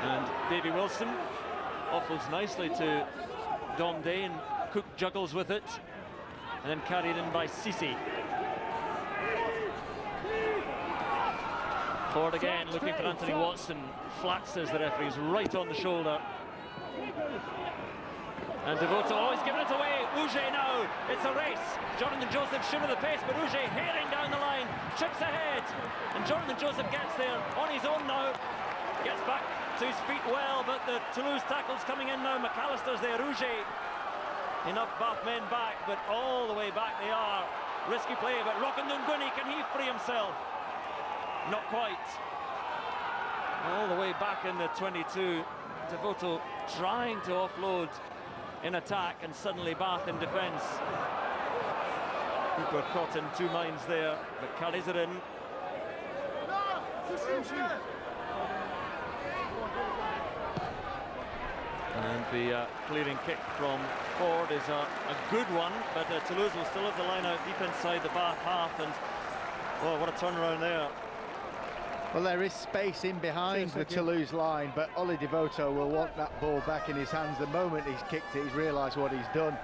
And Davy Wilson offloads nicely to Dom Day, and Cook juggles with it, and then carried in by Cissy. Forward again, looking for Anthony Watson. Flat, says the referee's right on the shoulder. And Devoto, oh, he's given it away. Auger now, it's a race. Jonathan Joseph sure of the pace, but Auger herring down the line, chips ahead. And Jonathan Joseph gets there on his own now. Gets back to his feet well, but the Toulouse tackle's coming in now. McAllister's there, Auger. Enough Bath men back, but all the way back they are. Risky play, but Rockandunguni, can he free himself? Not quite. All the way back in the 22. Devoto trying to offload in attack, and suddenly Bath in defence. Cooper caught in 2 minds there, but carries it in. And the clearing kick from Ford is a good one, but Toulouse will still have the line out deep inside the Bath half, and oh, what a turnaround there. Well, there is space in behind the Toulouse line, but Oli Devoto will want that ball back in his hands. The moment he's kicked it, he's realised what he's done.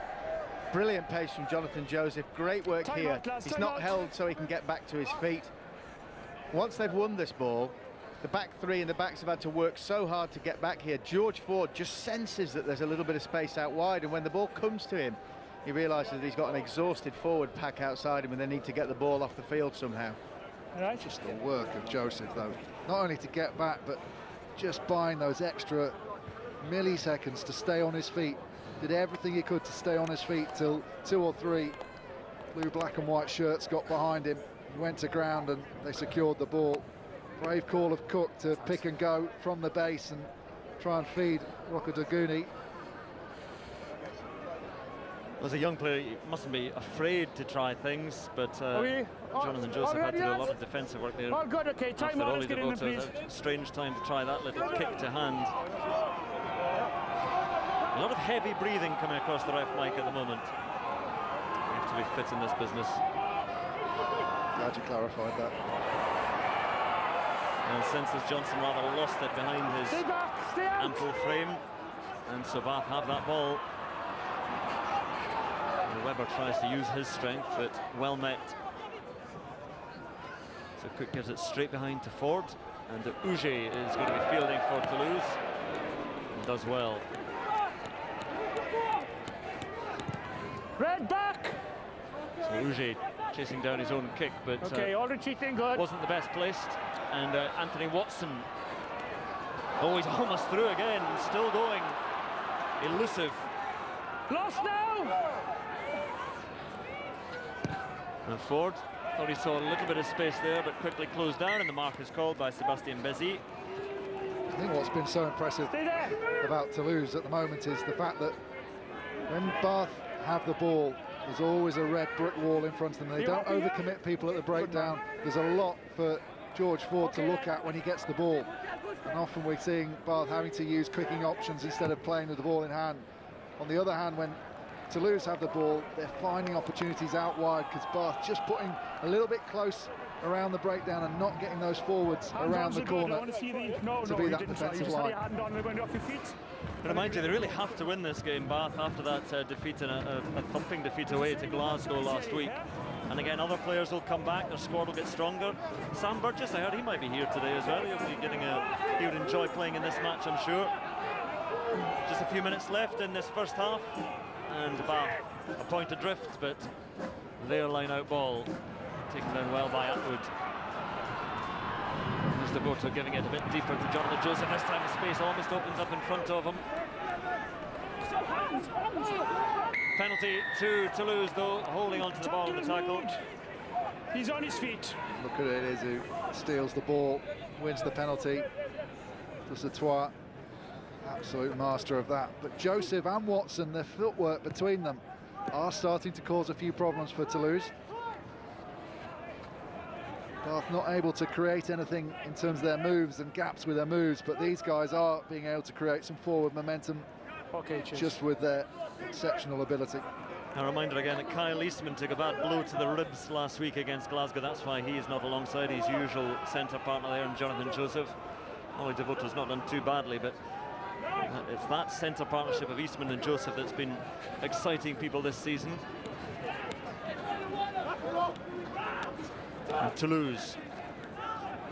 Brilliant pace from Jonathan Joseph. Great work here. He's not held so he can get back to his feet. Once they've won this ball, the back 3 and the backs have had to work so hard to get back here. George Ford just senses that there's a little bit of space out wide, and when the ball comes to him, he realises that he's got an exhausted forward pack outside him, and they need to get the ball off the field somehow. Right. Just the work of Joseph, though, not only to get back, but just buying those extra milliseconds to stay on his feet. Did everything he could to stay on his feet till 2 or 3 blue, black and white shirts got behind him. He went to ground and they secured the ball. Brave call of Cook to pick and go from the base and try and feed Rockandunguni. As a young player, you mustn't be afraid to try things, but Jonathan Joseph had to do a lot of defensive work there. All good, okay, time out, let's get in, please. A strange time to try that little kick to hand. A lot of heavy breathing coming across the ref mic at the moment. You have to be fit in this business. Glad you clarified that. And Census Johnson rather lost it behind his ample frame, and so Bath have that ball. Webber tries to use his strength, but well met. So Cook gives it straight behind to Ford, and Auger is going to be fielding for Toulouse, and does well. Red back! So Auger chasing down his own kick, but all retreating good. Wasn't the best placed. And Anthony Watson, oh, he's almost through again, still going. Elusive. Lost now! And Ford thought he saw a little bit of space there, but quickly closed down, and the mark is called by Sebastien Bézi. I think what's been so impressive about Toulouse at the moment is the fact that when Bath have the ball, there's always a red brick wall in front of them. They don't overcommit people at the breakdown. There's a lot for George Ford to look at when he gets the ball. And often we're seeing Bath having to use kicking options instead of playing with the ball in hand. On the other hand, when Toulouse have the ball, they're finding opportunities out wide, because Bath just putting a little bit close around the breakdown and not getting those forwards around the corner to be that defensive line. But mind you, they really have to win this game, Bath, after that defeat and a thumping defeat away to Glasgow last week. And again, other players will come back, their squad will get stronger. Sam Burgess, I heard he might be here today as well. He'll be getting he would enjoy playing in this match, I'm sure. Just a few minutes left in this first half. and Bath a point adrift, but their line-out ball taken down well by Atwood. Mr. Devoto giving it a bit deeper to Jonathan Joseph. This time the space almost opens up in front of him. Penalty to Toulouse, though, holding on to the ball in the tackle. He's on his feet. Look at it, Izu steals the ball, wins the penalty. Dusatois, absolute master of that. But Joseph and Watson, their footwork between them are starting to cause a few problems for Toulouse. Bath not able to create anything in terms of their moves and gaps with their moves, but these guys are being able to create some forward momentum just with their exceptional ability. A reminder again that Kyle Eastman took a bad blow to the ribs last week against Glasgow. That's why he is not alongside his usual centre partner there, and Jonathan Joseph. Ollie Devoto's not done too badly, but it's that centre partnership of Eastman and Joseph that's been exciting people this season. And Toulouse,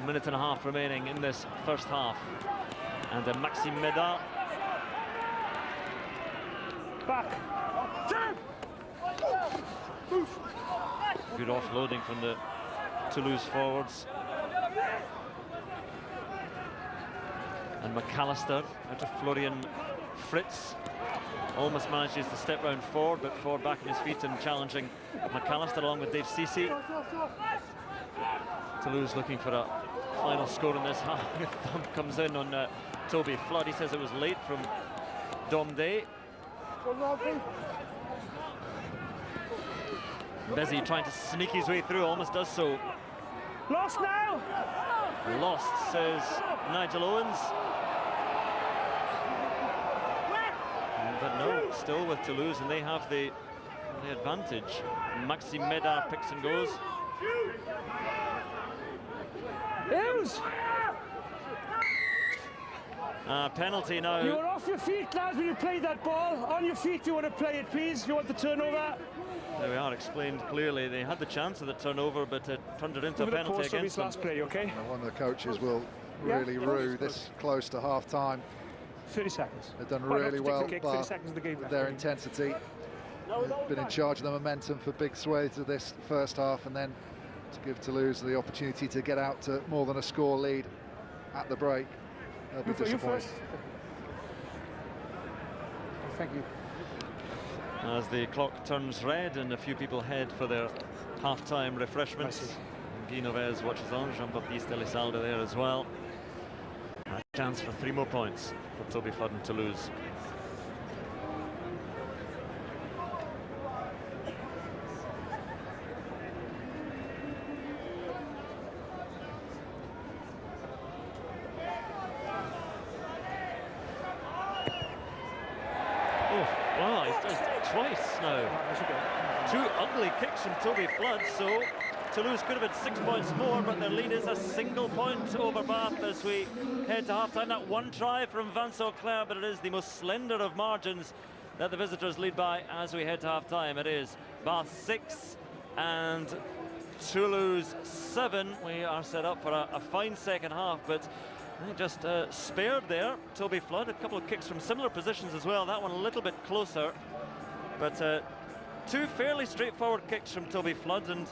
a minute and a half remaining in this first half. And Maxime Médard. Back. Good offloading from the Toulouse forwards. And McAllister out to Florian Fritz. Almost manages to step round forward, but forward back on his feet and challenging McAllister along with Dave Ceci. Toulouse looking for a final score in this half. Thumb comes in on Toby Flood. He says it was late from Dom Day. Busy trying to sneak his way through, almost does so. Lost now! Lost, says Nigel Owens. But no, still with Toulouse, and they have the advantage. Maxime Médard picks and goes. Penalty now. You were off your feet, lads, when you played that ball. On your feet if you want to play it, please, if you want the turnover. There we are, explained clearly. They had the chance of the turnover, but it turned it into a penalty against them. Last play, okay? One of the coaches will really rue this close to half-time. 30 seconds. They've done really well, kick, but 30 seconds of the game with their intensity, they've been in charge of the momentum for big swathes of this first half, and then to give Toulouse the opportunity to get out to more than a score lead at the break. They'll be disappointed. Thank you. As the clock turns red and a few people head for their half-time refreshments. Guy Novez watches on, Jean-Baptiste Elisalde there as well. A chance for 3 more points for Toby Flood and Toulouse. Twice now. 2 ugly kicks from Toby Flood, so Toulouse could have had 6 points more, but their lead is a single point over Bath as we head to half-time. That 1 try from Vincent Clerc, but it is the most slender of margins that the visitors lead by as we head to half-time. It is Bath 6 and Toulouse 7. We are set up for a fine second half, but just spared there. Toby Flood, a couple of kicks from similar positions as well. That one a little bit closer. But 2 fairly straightforward kicks from Toby Flood, and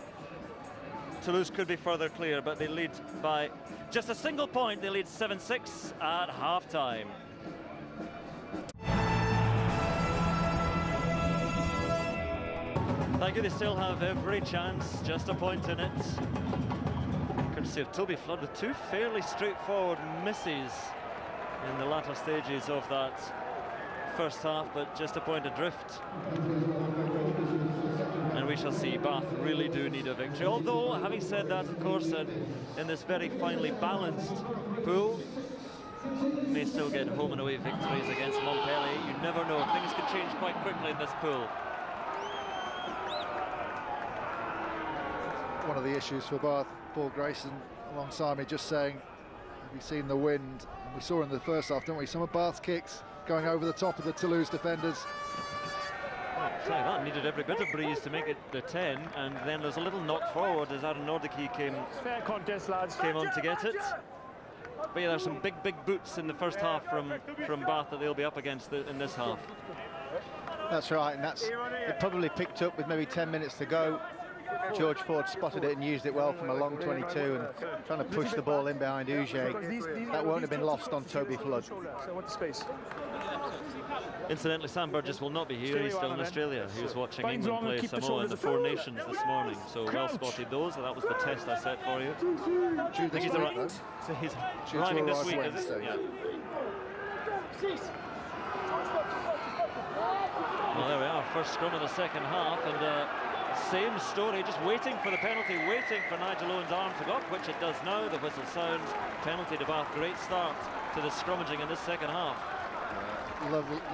Toulouse could be further clear, but they lead by just a single point. They lead 7-6 at half-time. Thank you, they still have every chance, just a point in it. Courtesy of Toby Flood with 2 fairly straightforward misses in the latter stages of that first half, but just a point adrift. And we shall see. Bath really do need a victory, although having said that, of course, in this very finely balanced pool, may still get home and away victories against Montpellier. You never know, things can change quite quickly in this pool. One of the issues for Bath, Paul Grayson alongside me just saying, have you seen the wind? And we saw in the first half, didn't we, some of Bath's kicks going over the top of the Toulouse defenders. That needed every bit of breeze to make it the 10, and then there's a little knock forward as Aaron Nordicke came fair contest, lads. Came on to get it. But yeah, there's some big boots in the first half from Bath that they'll be up against in this half. That's right, and it probably picked up with maybe 10 minutes to go. George Ford spotted it and used it well from a long 22 and trying to push the ball in behind Uge. That won't have been lost on Toby Flood. Incidentally, Sam Burgess will not be here. He's still in Australia. He was watching England play Samoa in the Four Nations this morning. So well spotted those. That was the test I set for you. He's arriving this week. Yeah. Well, there we are. First scrum of the second half, and same story, just waiting for the penalty, waiting for Nigel Owen's arm to go up, which it does now. The whistle sounds. Penalty to Bath. Great start to the scrummaging in this second half.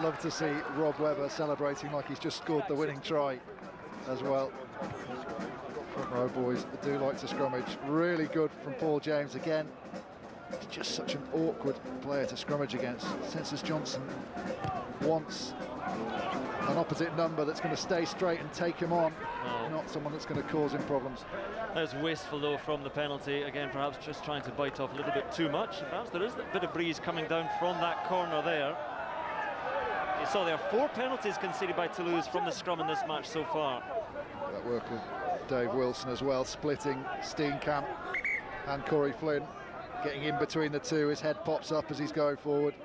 Love to see Rob Webber celebrating like he's just scored the winning try as well. Front row boys do like to scrummage. Really good from Paul James again. He's just such an awkward player to scrummage against. Census Johnson wants an opposite number that's going to stay straight and take him on, not someone that's going to cause him problems. That's wasteful though from the penalty. Again, perhaps just trying to bite off a little bit too much. Perhaps there is a bit of breeze coming down from that corner there. You saw there are 4 penalties conceded by Toulouse from the scrum in this match so far. That work of Dave Wilson as well, splitting Steenkamp and Corey Flynn, getting in between the two. His head pops up as he's going forward.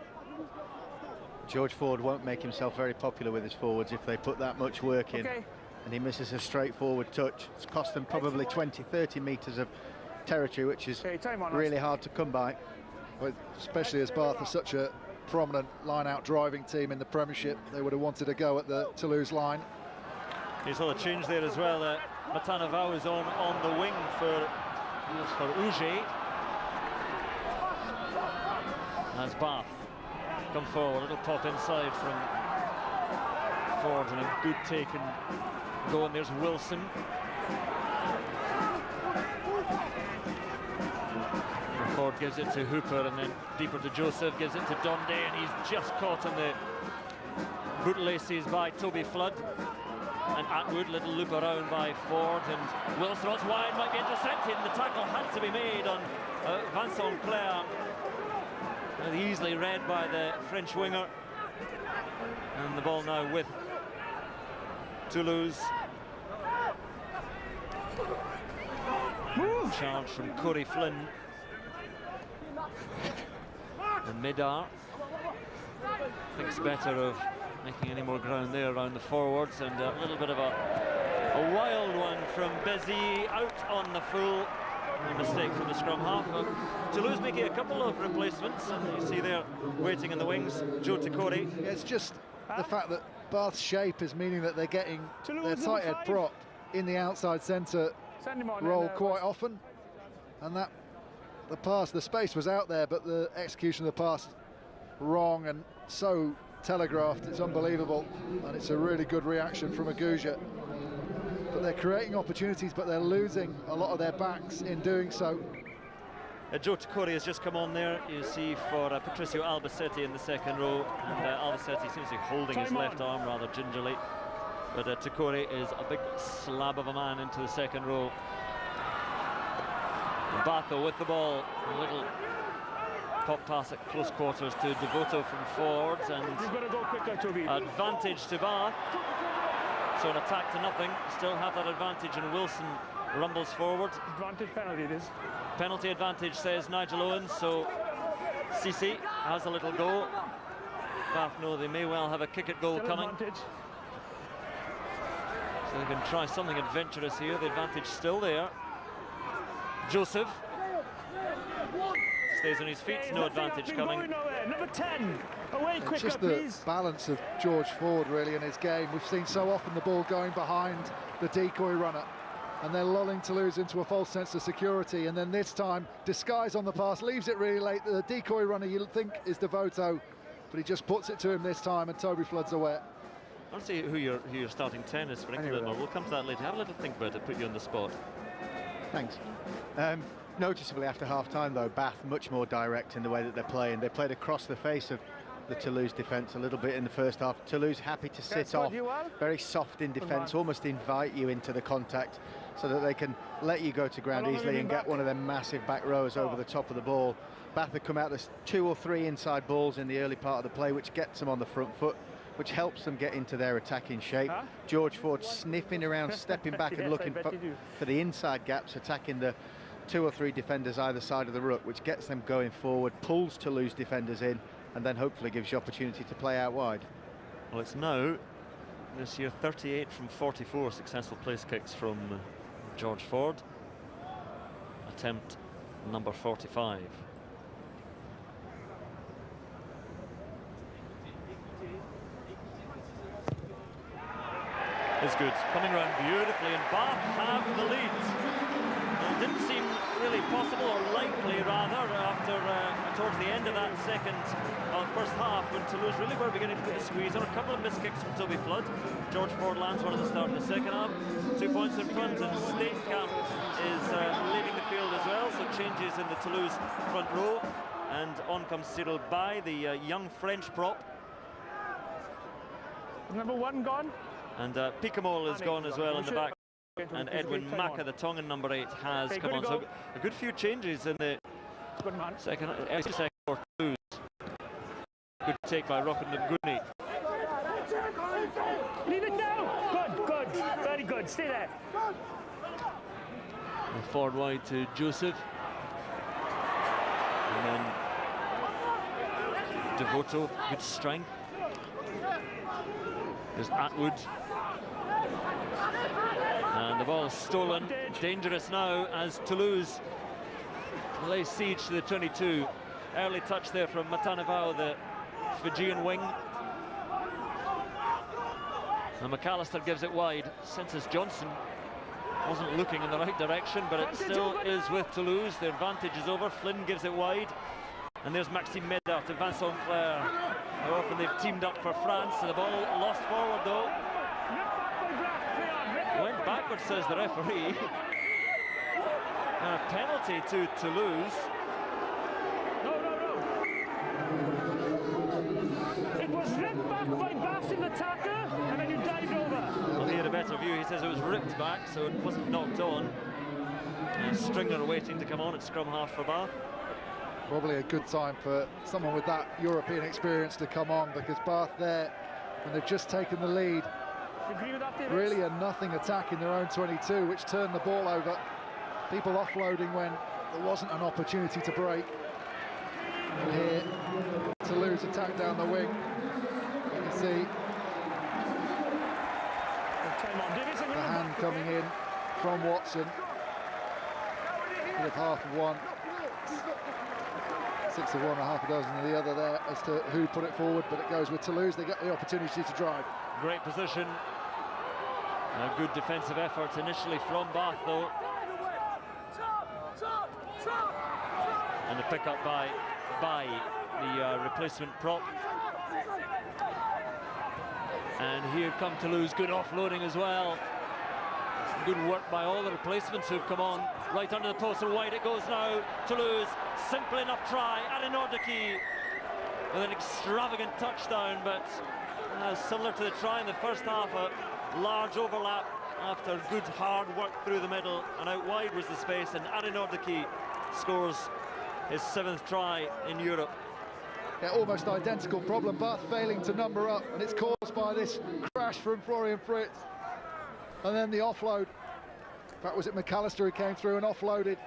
George Ford won't make himself very popular with his forwards if they put that much work in, and he misses a straightforward touch. It's cost them probably 20-30 metres of territory, which is really hard to come by. Well, especially as Bath are such a prominent line-out driving team in the Premiership, they would have wanted to go at the Toulouse line. You saw a change there as well. Matanavau is on the wing for Uge. As Bath come forward, it'll pop inside from Ford, and a good take and go, and there's Wilson. And Ford gives it to Hooper, and then deeper to Joseph, gives it to Donde, and he's just caught on the bootlaces by Toby Flood. And Atwood, little loop around by Ford, and Wilson, what's wide, might be intercepted, and the tackle had to be made on Vincent Clare. Easily read by the French winger, and the ball now with Toulouse. Charge from Corey Flynn and Midar thinks better of making any more ground there around the forwards, and a little bit of a wild one from Bézi out on the full. A mistake from the scrum half. Toulouse making a couple of replacements, and you see there waiting in the wings, Joe Takori. Yeah, it's just the fact that Bath's shape is meaning that they're getting their tight head prop in the outside centre role quite often, and that the space was out there, but the execution of the pass wrong and so telegraphed, it's unbelievable, and it's a really good reaction from Aguja. But they're creating opportunities, but they're losing a lot of their backs in doing so. Joe Takori has just come on there, you see, for Patricio Albacete in the second row, and Albacete seems to be holding his left arm rather gingerly, but Takori is a big slab of a man into the second row. Batho with the ball, a little pop pass at close quarters to Devoto from forwards, and advantage to Bath. So an attack to nothing, still have that advantage, and Wilson rumbles forward. Advantage penalty it is. Penalty advantage, says Nigel Owens, so Cisse has a little go. Bath know they may well have a kick at goal still coming. Advantage. So they can try something adventurous here, the advantage still there. Joseph stays on his feet, no advantage coming. Number 10, away quicker, just please. The balance of George Ford really in his game. We've seen so often the ball going behind the decoy runner, and they're lulling Toulouse into a false sense of security, and then this time disguise on the pass, leaves it really late. The decoy runner you think is Devoto, but he just puts it to him this time, and Toby Flood's aware. I want to see who your starting 10 is for England. We'll come to that later. Have a little think about it, put you on the spot. Thanks. Noticeably after half-time though, Bath much more direct in the way that they're playing. They played across the face of the Toulouse defence a little bit in the first half. Toulouse happy to sit off, very soft in defence, almost invite you into the contact so that they can let you go to ground easily and get one of them massive back rowers over the top of the ball. Bath had come out, there's 2 or 3 inside balls in the early part of the play, which gets them on the front foot, which helps them get into their attacking shape. George Ford sniffing around, stepping back and looking for the inside gaps, attacking the 2 or 3 defenders either side of the ruck, which gets them going forward, pulls Toulouse defenders in, and then hopefully gives you opportunity to play out wide. Well, it's now, this year, 38 from 44 successful place kicks from George Ford. Attempt number 45. Is good, coming around beautifully, and Bath have the lead. It didn't seem really possible, or likely rather, after towards the end of that first half, when Toulouse really were beginning to put a squeeze on. A couple of missed kicks from Toby Flood. George Ford lands one at the start of the second half. 2 points in front, and Steenkamp is leaving the field as well, so changes in the Toulouse front row. And on comes Cyril Bay, the young French prop. Number 1 gone. And Picamol is gone as well in the back. And Edwin Maka, the Tongan number 8, has come on. So a good few changes in the second for Toulouse. Good take by Rocket Nguni. Leave it now. Good. Very good. Stay there. And forward wide to Joseph. And then Devoto, good strength. There's Atwood. And the ball is stolen. Dangerous now as Toulouse lays siege to the 22. Early touch there from Matanavao, the Fijian wing. And McAllister gives it wide. Senses Johnson wasn't looking in the right direction, but it still is with Toulouse. The advantage is over. Flynn gives it wide. And there's Maxime Médard to Vincent Clair. How often they've teamed up for France. And the ball lost forward though. Went backwards, says the referee. And a penalty to Toulouse. No. It was ripped back by Bath in the tackle, and then you dived over. Well, he had a better view. He says it was ripped back, so it wasn't knocked on. And Stringer waiting to come on at scrum half for Bath. Probably a good time for someone with that European experience to come on, because Bath there, when they've just taken the lead, really a nothing attack in their own 22, which turned the ball over. People offloading when there wasn't an opportunity to break. And here, Toulouse attack down the wing. You can see the hand coming in from Watson. Bit of half of one. 6 of one, a half a dozen of the other there as to who put it forward, but it goes with Toulouse. They get the opportunity to drive. Great position. A good defensive effort initially from Bath though. And the pick-up by the replacement prop. And here come Toulouse, good offloading as well. Good work by all the replacements who've come on. Right under the post and wide it goes now. Toulouse, simple enough try. Adenordaki with an extravagant touchdown, but similar to the try in the first half, a large overlap after good hard work through the middle, and out wide was the space, and Adenordaki scores his 7th try in Europe. Yeah, almost identical problem. Bath failing to number up, and it's caused by this crash from Florian Fritz. And then the offload. In fact, was it McAllister who came through and offloaded?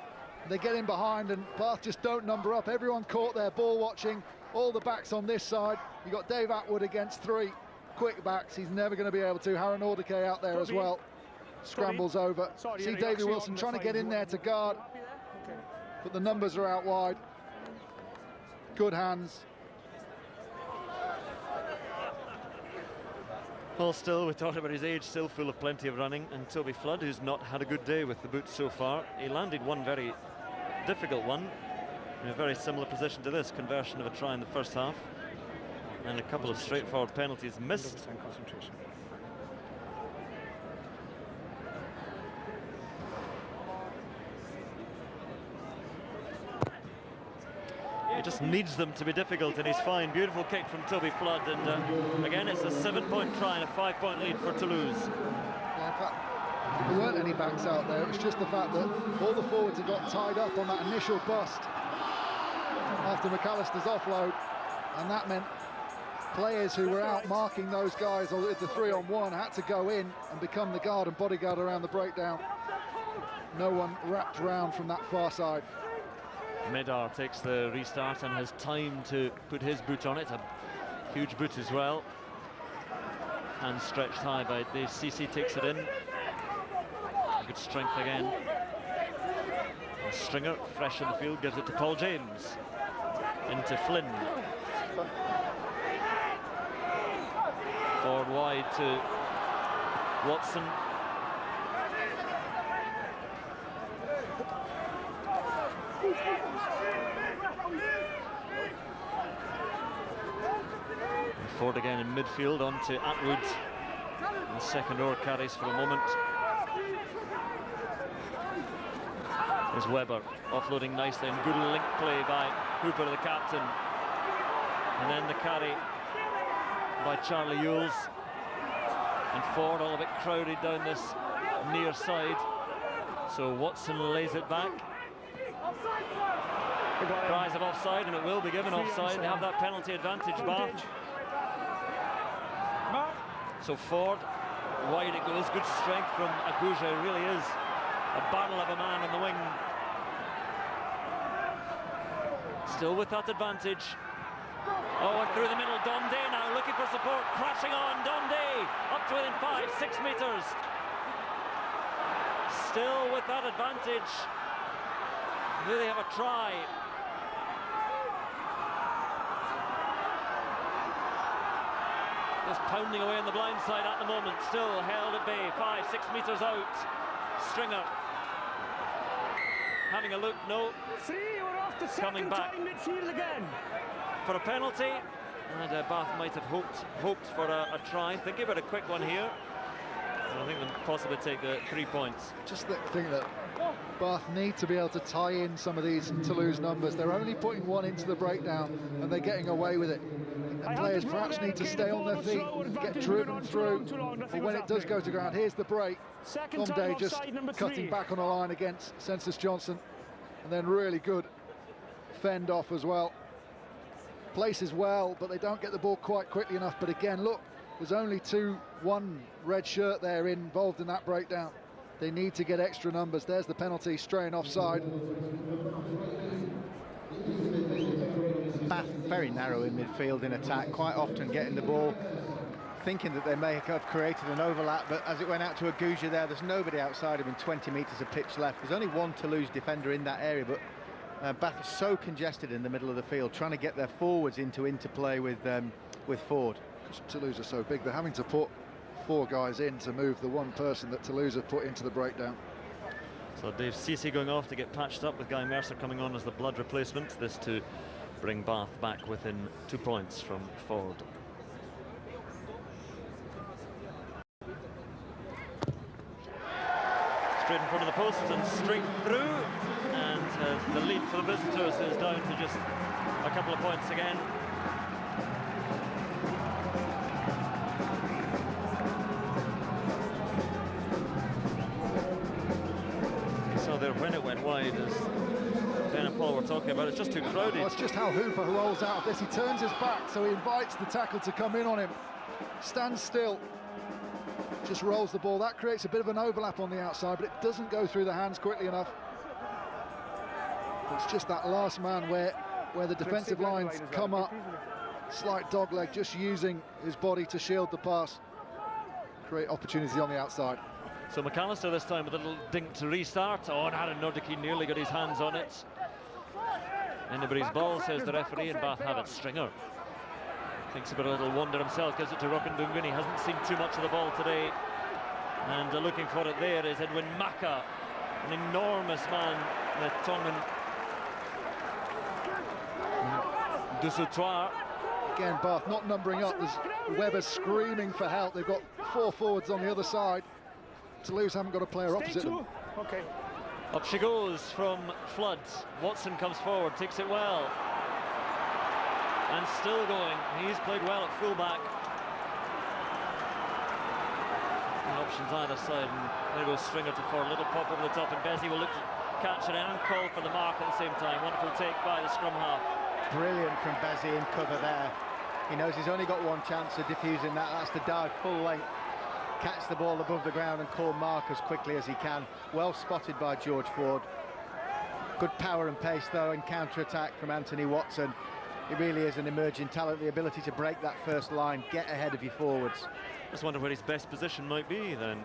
They get in behind, and Bath just don't number up. Everyone caught their ball watching. All the backs on this side. You got Dave Atwood against 3 quick backs. He's never going to be able to. Adenordaki out there as well. Scrambles over. See Davy Wilson trying to get in there to guard. But the numbers are out wide. Good hands. Well, still, we talked about his age, still full of plenty of running, and Toby Flood, who's not had a good day with the boots so far. He landed one very difficult one in a very similar position to this, conversion of a try in the first half, and a couple of straightforward penalties missed. He just needs them to be difficult, and he's fine. Beautiful kick from Toby Flood, and again it's a 7-point try and a 5-point lead for Toulouse. Yeah, in fact, there weren't any backs out there. It was just the fact that all the forwards had got tied up on that initial bust. after McAllister's offload, and that meant players who were out marking those guys or the 3-on-1 had to go in and become the guard and bodyguard around the breakdown. No one wrapped round from that far side. Medar takes the restart and has time to put his boot on it, a huge boot as well, and stretched high by the CC, takes it in. Good strength again. And Stringer, fresh in the field, gives it to Paul James. Into Flynn. Forward wide to Watson. And forward again in midfield, on to Atwood. And the second row carries for a moment. There's Webber offloading nicely, and good link play by Hooper, the captain. And then the carry by Charlie Ewells. And forward all a bit crowded down this near side. So Watson lays it back. Cries of offside, and it will be given offside. They have that penalty advantage, Bath. So forward, wide it goes. Good strength from Aguja. It really is a battle of a man on the wing. Still with that advantage. Oh, and through the middle, Domde now looking for support, crashing on, Domde up to within 5-6 meters. Still with that advantage. Here they have a try. Just pounding away on the blind side at the moment, still held at bay, 5-6 meters out. Stringer having a look, no. See, we're off the coming back midfield again for a penalty, and Bath might have hoped for a try, thinking about a quick one here. And I think they'll possibly take the 3 points. Just think that Bath need to be able to tie in some of these Toulouse numbers. They're only putting one into the breakdown, and they're getting away with it. And players perhaps need to stay on their feet, get driven through, but when it does go to ground, here's the break. Domde just cutting back on the line against Census Johnson, and then really good fend off as well. Places well, but they don't get the ball quite quickly enough. But again, look, there's only one red shirt there involved in that breakdown. They need to get extra numbers. There's the penalty, straying offside. Bath very narrow in midfield in attack, quite often getting the ball, thinking that they may have created an overlap, but as it went out to Aguja there's nobody outside him in 20 metres of pitch left. There's only one Toulouse defender in that area, but Bath is so congested in the middle of the field, trying to get their forwards into interplay with Ford. Because Toulouse are so big, they're having to put 4 guys in to move the one person that Toulouse have put into the breakdown. So Dave Ceci going off to get patched up, with Guy Mercer coming on as the blood replacement. This to bring Bath back within 2 points from Ford. Straight in front of the post and straight through, and the lead for the visitors is down to just a couple of points again. So there, when it went wide, as Ben and Paul were talking about, it's just too crowded. Well, it's just how Hooper rolls out of this. He turns his back, so he invites the tackle to come in on him. Stands still, just rolls the ball. That creates a bit of an overlap on the outside, but it doesn't go through the hands quickly enough. It's just that last man where the defensive lines come up. Slight dogleg, just using his body to shield the pass. Create opportunity on the outside. So McAllister this time with a little dink to restart. Oh, and Aaron Nordicke nearly got his hands on it. Anybody's ball, says the referee, and Bath have it. Stringer thinks about a little wonder himself, gives it to Rokundungun. He hasn't seen too much of the ball today. And looking for it there is Edwin Maka, an enormous man, the Tongan du Sautoir. Again, Bath not numbering up. There's Webber screaming for help. They've got 4 forwards on the other side. Toulouse haven't got a player opposite them. Okay. Up she goes from Flood. Watson comes forward, takes it well. And still going. He's played well at fullback. And options either side. And there goes Stringer to Ford. Little pop over the top, and Bezzy will look to catch it and call for the mark at the same time. Wonderful take by the scrum half. Brilliant from Bezzy in cover there. He knows he's only got one chance of diffusing that. That's to dive full length, catch the ball above the ground and call mark as quickly as he can. Well spotted by George Ford. Good power and pace though in counter-attack from Anthony Watson. He really is an emerging talent, the ability to break that first line, get ahead of your forwards. Just wonder where his best position might be then.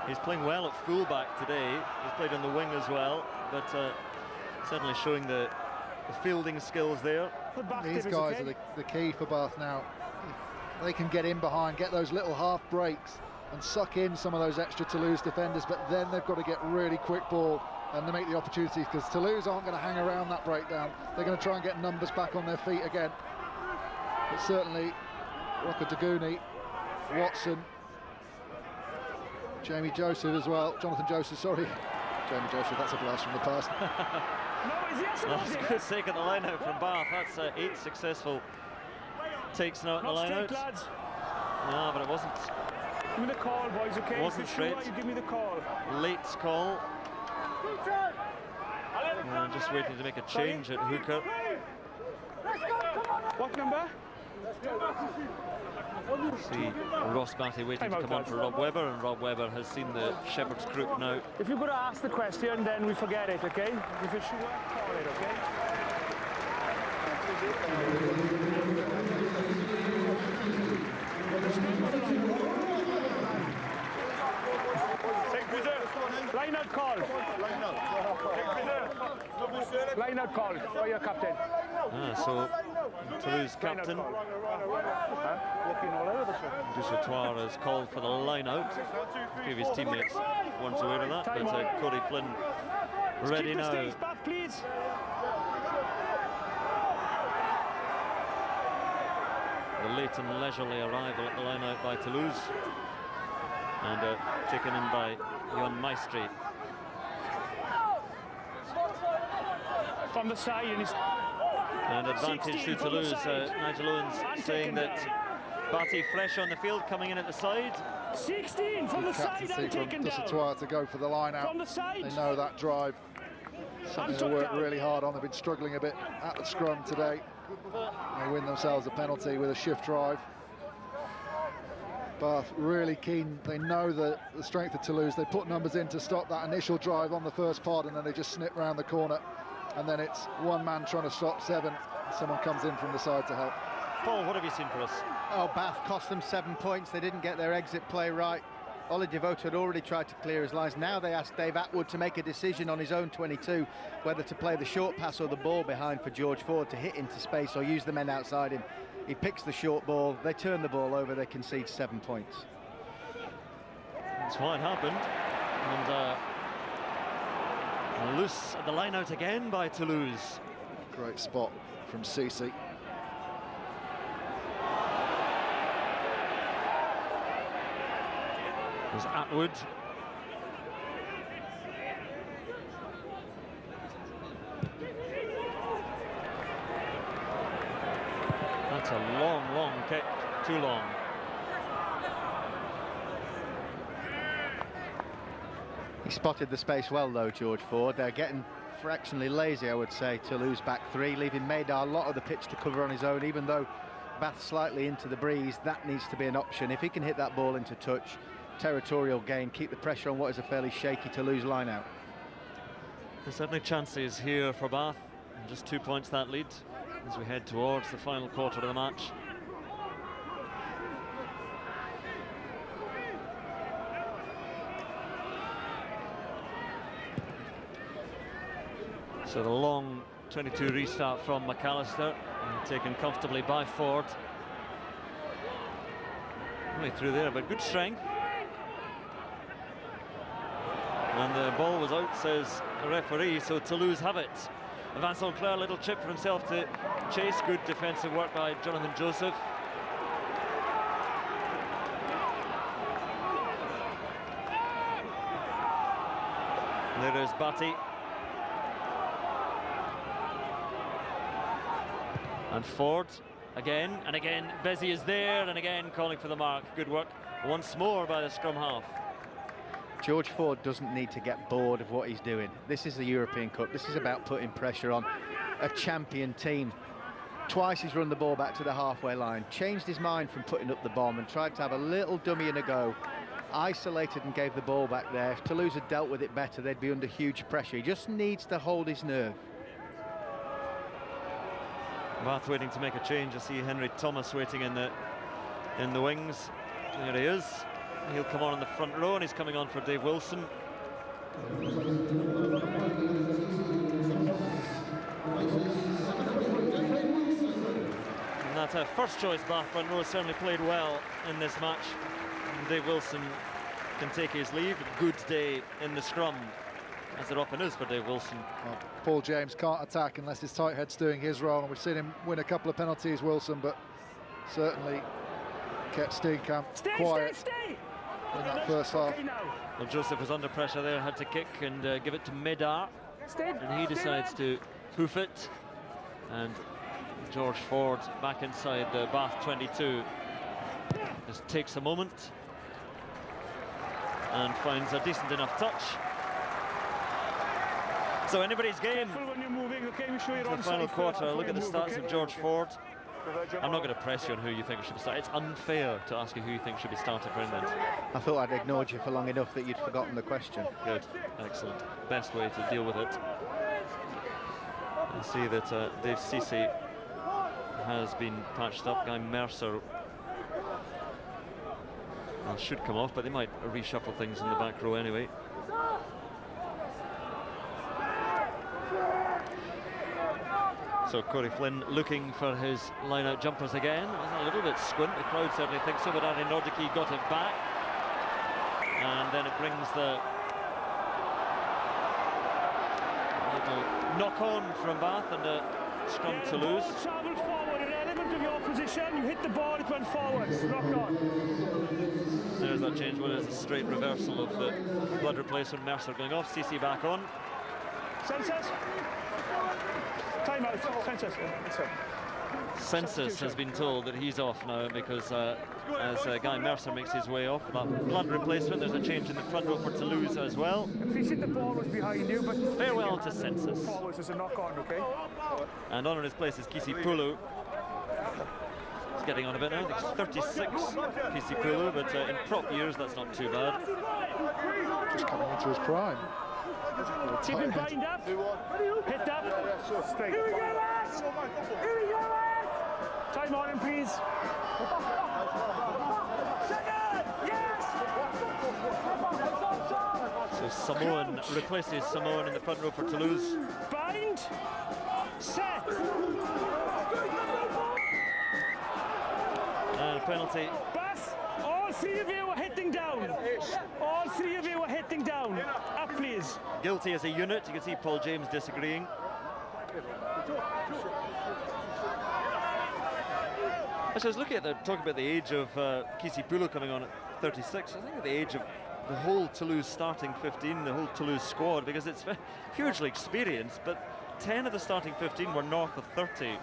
He's playing well at fullback today. He's played on the wing as well, but certainly showing the fielding skills there. These guys are the key for Bath now. If they can get in behind, get those little half breaks and suck in some of those extra Toulouse defenders, but then they've got to get really quick ball and to make the opportunities, because Toulouse aren't going to hang around that breakdown. They're going to try and get numbers back on their feet again. But certainly Rockadaguni, Watson, Jamie Joseph as well, Jonathan Joseph, sorry. Jamie Joseph, that's a blast from the past. That's a good take at the line-out from Bath. That's 8 successful takes now at the line-out. No, but it wasn't. Give me the call, boys, okay? It wasn't straight. You give me the call. Late call. And just waiting to make a change at hooker. What number? See Ross Batty waiting to come on for Rob Webber, and Rob Webber has seen the shepherd's crook now. If you're going to ask the question, then we forget it, okay? If it's sure, call it, okay? Line out call. Line out call for your captain. So Toulouse captain Dusautoir has called for the line out. A few of his teammates weren't aware of that, but Cody Flynn ready now. Back, please. The late and leisurely arrival at the line out by Toulouse, and taken in by Jan Maestri. From the side, and advantage to Toulouse. Nigel Owens saying that Batty fresh on the field, coming in at the side. 16 from the side, I'm taken down. Dusautoir to go for the line out. From the side. They know that drive. Something to work really hard on. They've been struggling a bit at the scrum today. They win themselves a penalty with a shift drive. Bath really keen. They know the strength of Toulouse. They put numbers in to stop that initial drive on the first pod, and then they just snip round the corner. And then it's one man trying to stop 7. Someone comes in from the side to help. Paul, what have you seen for us? Oh, Bath cost them 7 points. They didn't get their exit play right. Ollie Devoto had already tried to clear his lines. Now they asked Dave Atwood to make a decision on his own 22, whether to play the short pass or the ball behind for George Ford to hit into space or use the men outside him. He picks the short ball, they turn the ball over, they concede 7 points. That's why it happened. And loose at the line out again by Toulouse. Great spot from Cece. There's Atwood. That's a long, long kick. Too long. He spotted the space well, though, George Ford. They're getting fractionally lazy, I would say. Toulouse back 3, leaving Maydar a lot of the pitch to cover on his own, even though Bath slightly into the breeze. That needs to be an option. If he can hit that ball into touch, territorial gain, keep the pressure on what is a fairly shaky Toulouse line-out. There's certainly chances here for Bath, and just 2 points that lead as we head towards the final quarter of the match. So the long 22 restart from McAllister, and taken comfortably by Ford. Only through there, but good strength. And the ball was out, says the referee, so Toulouse have it. Vincent Clair, little chip for himself to chase. Good defensive work by Jonathan Joseph. There is Batty. And Ford again, and again Bezzy is there, and again calling for the mark. Good work once more by the scrum half. George Ford doesn't need to get bored of what he's doing. This is the European Cup. This is about putting pressure on. a champion team. Twice he's run the ball back to the halfway line, changed his mind from putting up the bomb and tried to have a little dummy and a go. Isolated and gave the ball back there. If Toulouse had dealt with it better, they'd be under huge pressure. He just needs to hold his nerve. Bath waiting to make a change. I see Henry Thomas waiting in the wings. There he is. He'll come on in the front row, and he's coming on for Dave Wilson. And that first choice Bath front row certainly played well in this match. And Dave Wilson can take his leave. Good day in the scrum, as it often is for Dave Wilson. Well, Paul James can't attack unless his tight head's doing his role, and we've seen him win a couple of penalties, Wilson, but certainly kept Steenkamp quiet in that first half. Well, Joseph was under pressure there, had to kick and give it to Medar, and he decides to hoof it, and George Ford back inside the Bath 22 just takes a moment and finds a decent enough touch. So anybody's game. The final quarter. Look at the stats of George Ford. I'm not going to press you on who you think should be starting. It's unfair to ask you who you think should be starting for England. I thought I'd ignored you for long enough that you'd forgotten the question. Good, excellent. Best way to deal with it. I see that Dave Ceci has been patched up. Guy Mercer should come off, but they might reshuffle things in the back row anyway. So Corey Flynn looking for his line-out jumpers again. A little bit squint, the crowd certainly thinks so, but Ari Nordicki got it back. And then it brings the little knock-on from Bath and a scrum Toulouse. Travel forward, an element of your position, you hit the ball, it went forward, knock on. There's that change, well, there's a straight reversal of the blood replacement. Mercer going off, CC back on. Census. Time out, Census. Census has been told that he's off now because as Guy Mercer makes his way off, that blood replacement, there's a change in the front row for Toulouse as well. Appreciate the ball was behind you, but farewell to Census. There's a knock on, okay? And on in his place is Kisi Pulu. He's getting on a bit now, I think he's 36, Kisi Pulu, but in prop years that's not too bad. Just coming into his prime. Keep him bind up, hit up, straight. Time on him, please. So Samoan replaces Samoan in the front row for Toulouse. Bind, set. And a penalty. Bath, all three of you are hitting down. All three of you are hitting down. Up, please. Guilty as a unit. You can see Paul James disagreeing. Actually, I was looking at talking about the age of Kisi Pulu coming on at 36. I think at the age of the whole Toulouse starting 15, the whole Toulouse squad, because it's hugely experienced, but 10 of the starting 15 were north of 30,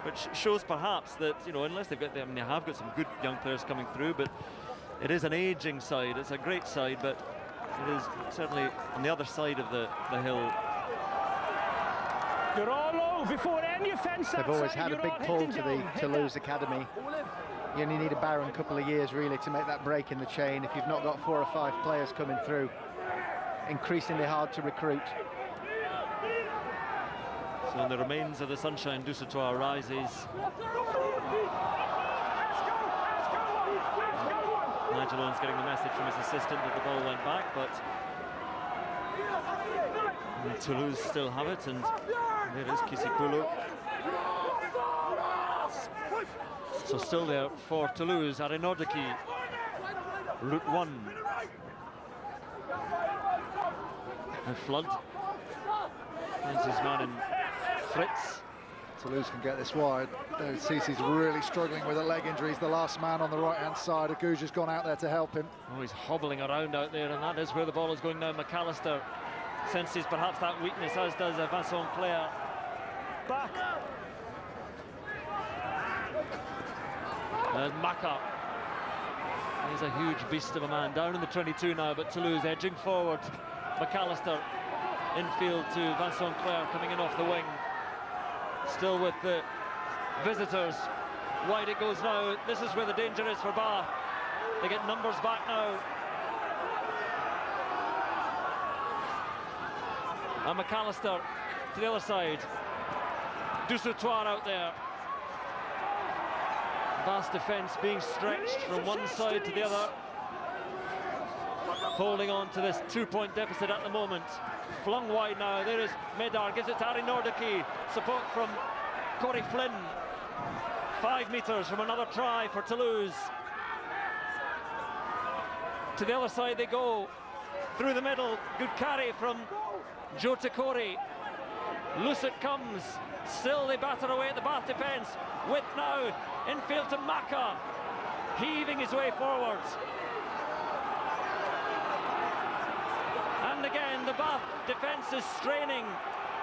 which shows perhaps that, you know, unless they've got them, they have got some good young players coming through, but it is an aging side. It's a great side, but it is certainly on the other side of the hill. You're all low before any offence. They've always had a big pull to the Toulouse academy. You only need a barren couple of years really to make that break in the chain if you've not got 4 or 5 players coming through. Increasingly hard to recruit. So in the remains of the sunshine, Dusautoir rises. Nigel Owens getting the message from his assistant that the ball went back, but Toulouse still have it, and there is Kisi Pulu. So still there for Toulouse, Ari Nordicki, route 1. And Flood finds his man in Fritz. Toulouse can get this wide. Cici's really struggling with a leg injury. He's the last man on the right-hand side. Aguja's gone out there to help him. Oh, he's hobbling around out there, and that is where the ball is going now. McAllister senses perhaps that weakness, as does Vincent Clair. Back. There's Maka. He's a huge beast of a man, down in the 22 now, but Toulouse edging forward. McAllister infield to Vincent Clair coming in off the wing. Still with the visitors. Wide it goes now. This is where the danger is for Bath. They get numbers back now. And McAllister to the other side. Dusautoir out there. Bath's defence being stretched from one side to the other. Holding on to this 2-point deficit at the moment. Flung wide now. There is Medar, gives it to Harry Nordicki. Support from Corey Flynn. 5 metres from another try for Toulouse. To the other side they go. Through the middle. Good carry from Joe Corey. Loose it comes. Still they batter away at the Bath defence. With now infield to Maka. Heaving his way forwards. And again the Bath defence is straining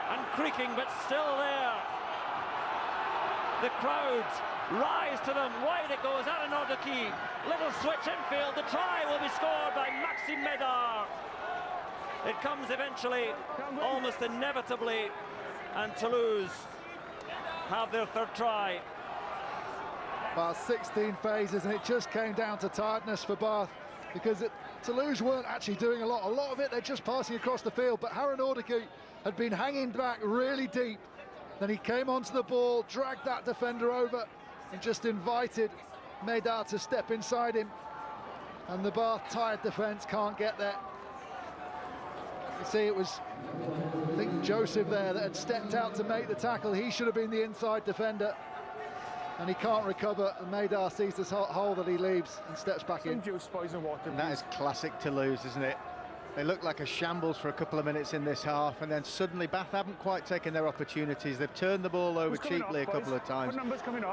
and creaking, but still there. The crowds rise to them. Wide it goes. Aaron Nordicki. Little switch infield. The try will be scored by Maxime Medar. It comes eventually, almost inevitably, and Toulouse have their third try. Bath 16 phases, and it just came down to tiredness for Bath, because Toulouse weren't actually doing a lot. A lot of it, they're just passing across the field, but Aaron Nordicki had been hanging back really deep. Then he came onto the ball, dragged that defender over, and just invited Medar to step inside him. And the Bath tired defence can't get there. You see, it was, I think, Joseph there that had stepped out to make the tackle. He should have been the inside defender, and he can't recover. And Medar sees this hole that he leaves and steps back in. And that is classic Toulouse, isn't it? They look like a shambles for a couple of minutes in this half, and then suddenly Bath haven't quite taken their opportunities. They've turned the ball over cheaply a couple of times,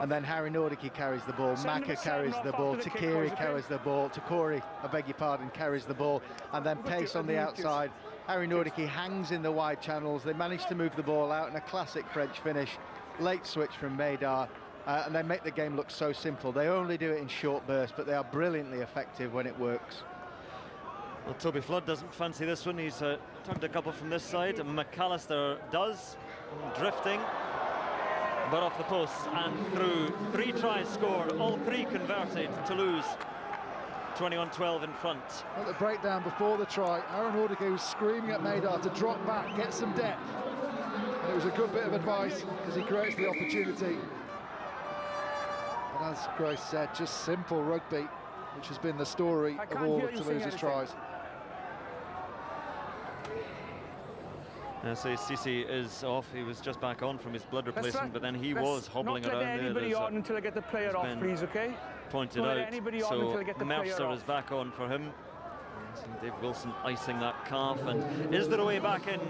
and then Harry Nordicki carries the ball, Maka carries the ball, Takiri carries the ball, Takori, I beg your pardon, carries the ball, and then pace on the outside. Harry Nordicki hangs in the wide channels. They manage to move the ball out in a classic French finish. Late switch from Medar, and they make the game look so simple. They only do it in short bursts, but they are brilliantly effective when it works. Well, Toby Flood doesn't fancy this one. He's turned a couple from this side. McAllister does, drifting, but off the post and through. 3 tries scored, all 3 converted. Toulouse 21-12 in front. At the breakdown before the try, Aaron Nordicki was screaming at Medar to drop back, get some depth. And it was a good bit of advice, because he creates the opportunity. And as Grace said, just simple rugby, which has been the story of all of Toulouse's tries. So Sisi is off. He was just back on from his blood replacement, but then he was hobbling around there. Anybody on until I get the player off, please, okay? Pointed out. So Mercer is back on for him. Dave Wilson icing that calf. And is there a way back in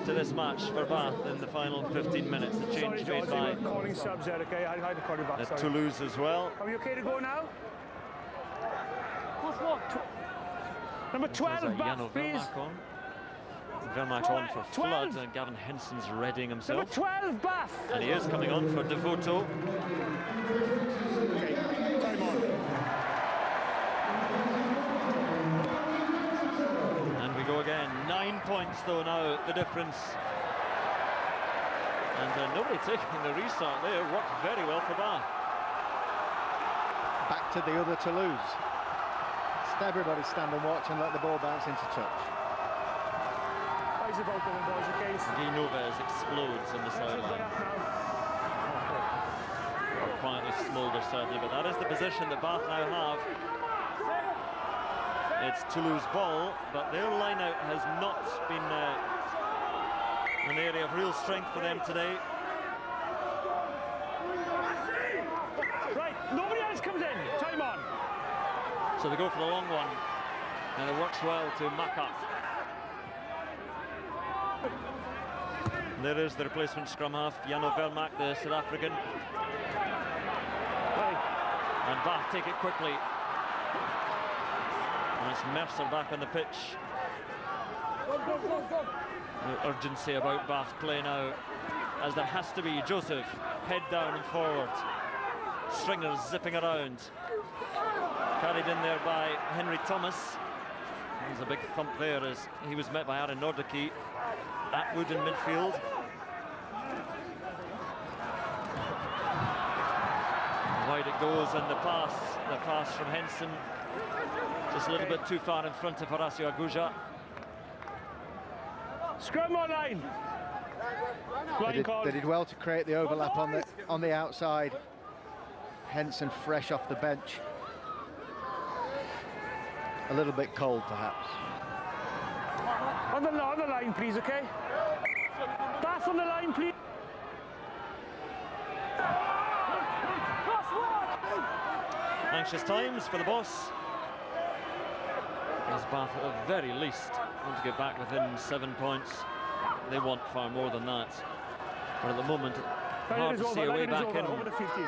to this match for Bath in the final 15 minutes? The change made by calling subs there, okay? I had to call you back. Toulouse as well. Are we okay to go now? Number 12, Bath, please. Vermac on for Flood, and Gavin Henson's readying himself. Number 12, Bath. And he is coming on for Devoto. Okay, time on. And we go again. 9 points though now, the difference. And nobody taking the restart there. Worked very well for Bath. Back to the other Toulouse. Everybody stand and watch and let the ball bounce into touch. About them, boys, okay? Guy Noves explodes on the sideline. Or quietly smoulders, certainly, but that is the position that Bath now have. It's Toulouse ball, but their line-out has not been an area of real strength for them today. Right, nobody else comes in. Time on. So they go for the long one, and it works well to Maka. There is the replacement scrum half, Jano Vermaak, the South African. And Bath take it quickly. And it's Mercer back on the pitch. The urgency about Bath play now, as there has to be. Joseph, head down and forward. Stringers zipping around. Carried in there by Henry Thomas. There's a big thump there as he was met by Aaron Nordicki. Atwood in midfield. Wide it goes, and the pass from Henson, just a little bit too far in front of Horacio Aguja. Scrum or line? They did well to create the overlap on the outside. Henson fresh off the bench. A little bit cold, perhaps. On the line, please, okay? Bath on the line, please. Anxious times for the boss, as Bath at the very least want to get back within 7 points. They want far more than that, but at the moment hard to see a way back in. Over the 15.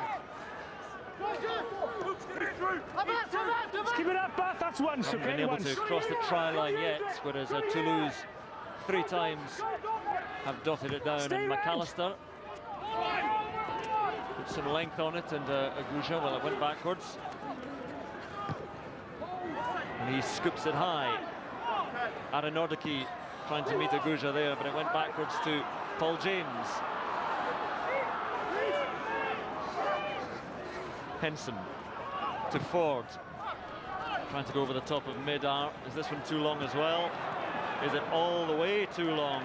Just keep it up, Bath. That's once. Haven't Okay, been able to cross the try line yet, whereas Toulouse 3 times have dotted it down. And McAllister put some length on it, and Aguja, well, it went backwards. And he scoops it high. Aranordaki trying to meet Aguja there, but it went backwards to Paul James. Henson to Ford, trying to go over the top of Medar. Is this one too long as well? Is it all the way too long?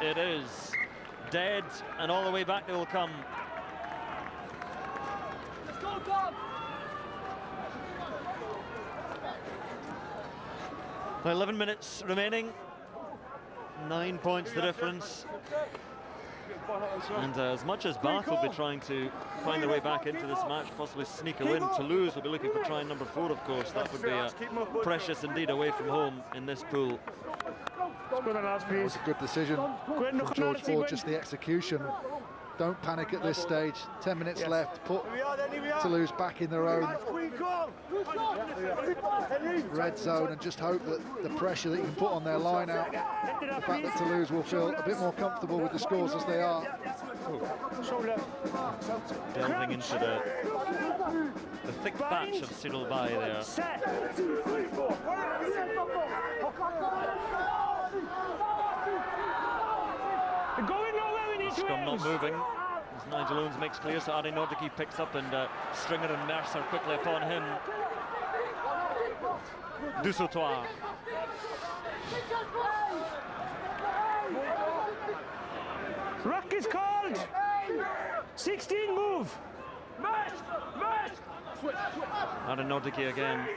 It is. Dead, and all the way back they will come. Now 11 minutes remaining, 9 points the difference. And as much as Bath will be trying to find their way back into this match, possibly sneak a win, Toulouse will be looking for try number 4, of course. That would be precious indeed away from home in this pool. That was a good decision from George Ford, just the execution. Don't panic at this stage. 10 minutes left. Put Toulouse back in their own red zone and just hope that the pressure that you can put on their line out, the fact that Toulouse will feel a bit more comfortable with the scores as they are. Delving into the thick thatch of Cyril Bay there. Scrum not moving, as Nigel Owens makes clear, so Adi Nordicki picks up, and Stringer and Mercer quickly upon him. Du Sautoir. Ruck is called! 16, move! Adi Nordicki again.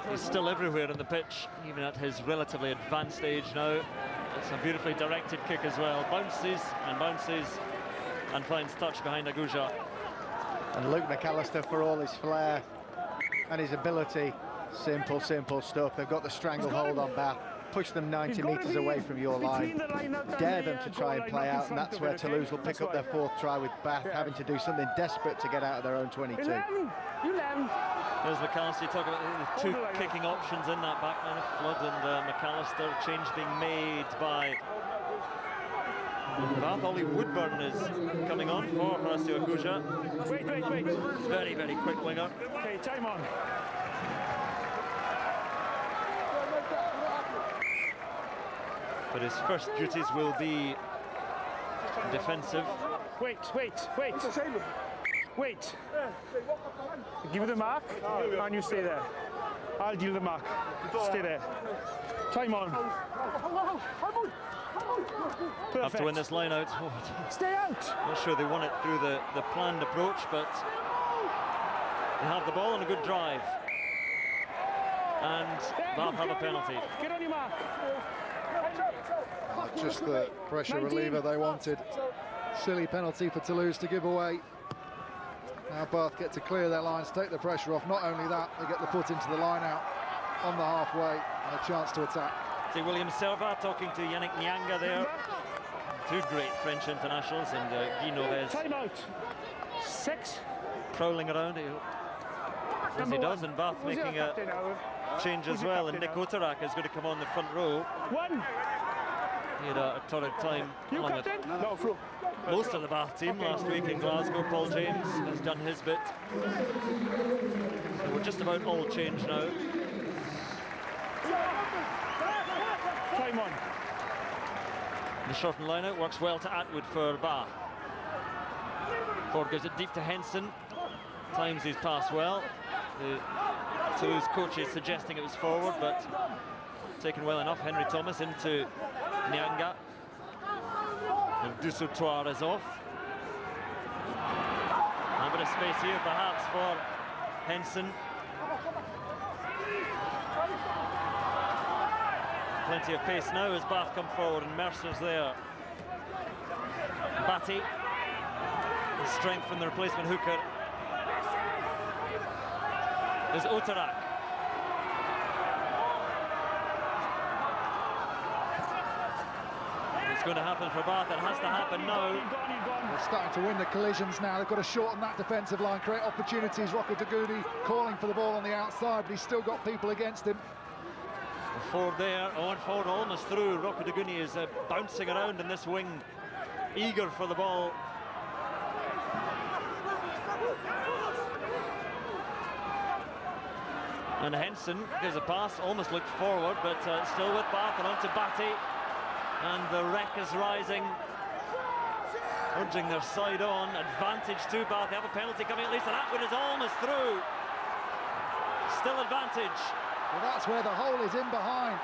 He's still everywhere on the pitch, even at his relatively advanced age now. It's a beautifully directed kick as well. Bounces and finds touch behind Aguja. And Luke McAllister, for all his flair and his ability, simple stuff. They've got the stranglehold on Bath. Push them 90 metres away from your line. Dare them to try and play out, and that's where Toulouse will pick up their 4th try, with Bath having to do something desperate to get out of their own 22. There's McAllister. You talk about the 2 kicking options in that back line of Flood and McAllister. Change being made by Bath. Ollie Woodburn is coming on for Horacio Aguja. Wait. Very, very quick winger. Okay, time on. But his first duties will be defensive. Wait. Give you the mark, and you stay there. I'll deal the mark. Stay there. Time on. Perfect. Have to win this line out. Stay out. Not sure they won it through the planned approach, but they have the ball and a good drive. And Bath have a penalty. Get on your mark. Just the pressure reliever they wanted. Silly penalty for Toulouse to give away. Now Bath get to clear their lines, take the pressure off. Not only that, they get the put into the line out on the halfway and a chance to attack. See William Serva talking to Yannick Nyanga there. 2 great French internationals, and Guy Noves. Time out. 6. Prowling around as he does, and Bath making a change as well, and Nick Otarak is going to come on the front row. 1. He had a torrid time along with most of the Bath team last week in Glasgow. Paul James has done his bit. So we're just about all changed now. Time on. The shortened line out works well to Atwood for Bath. Ford gives it deep to Henson. Times his pass well. The Toulouse coach is suggesting it was forward, but taken well enough. Henry Thomas into Nyanga. And Dusautoir is off. A bit of space here perhaps for Henson. Plenty of pace now as Bath come forward and Mercer's there. Batty. The strength from the replacement hooker is Otarak. It's going to happen for Bath. It has to happen now. They're starting to win the collisions now. They've got to shorten that defensive line, create opportunities. Rocco Dagudi calling for the ball on the outside, but he's still got people against him. Ford there, Owen Ford almost through. Rocco Daguni is bouncing around in this wing, eager for the ball. And Henson gives a pass, almost looked forward, but still with Bath and on to Batty. And the wreck is rising, urging their side on. Advantage to Bath. They have a penalty coming at least, and Atwood is almost through. Still advantage. Well, that's where the hole is in behind.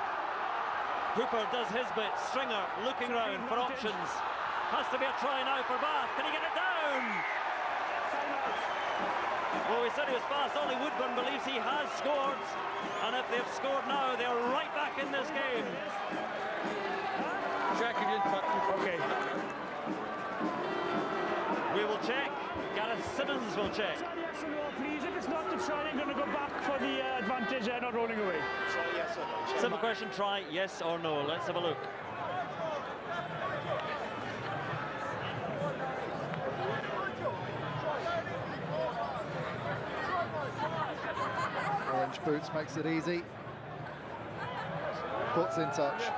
Hooper does his bit. Stringer looking round for options. Has to be a try now for Bath. Can he get it down? Well, we said he was fast. Ollie Woodburn believes he has scored. And if they've scored now, they're right back in this game. Jack again, okay. We will check. Gareth Simmons will check. Yes or no, please. If it's not the try, I'm going to go back for the advantage and not rolling away. Try yes or no. Simple question, try yes or no. Let's have a look. Orange boots makes it easy. Foot's in touch.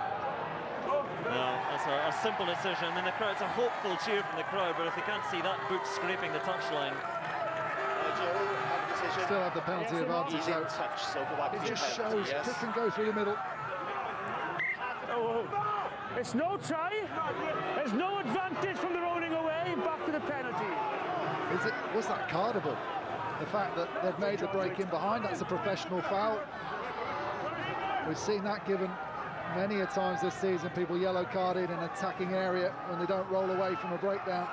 No, that's a simple decision. And the crowd's a hopeful cheer from the crowd, but if they can't see that boot scraping the touchline. Still have the penalty advantage. He's in touch, so go back. It just shows pick and go through the middle. Oh, it's no try. There's no advantage from the rolling away. Back to the penalty. Was that cardable? The fact that they've made the break in behind, that's a professional foul. We've seen that given many a times this season, people yellow carded in an attacking area when they don't roll away from a breakdown.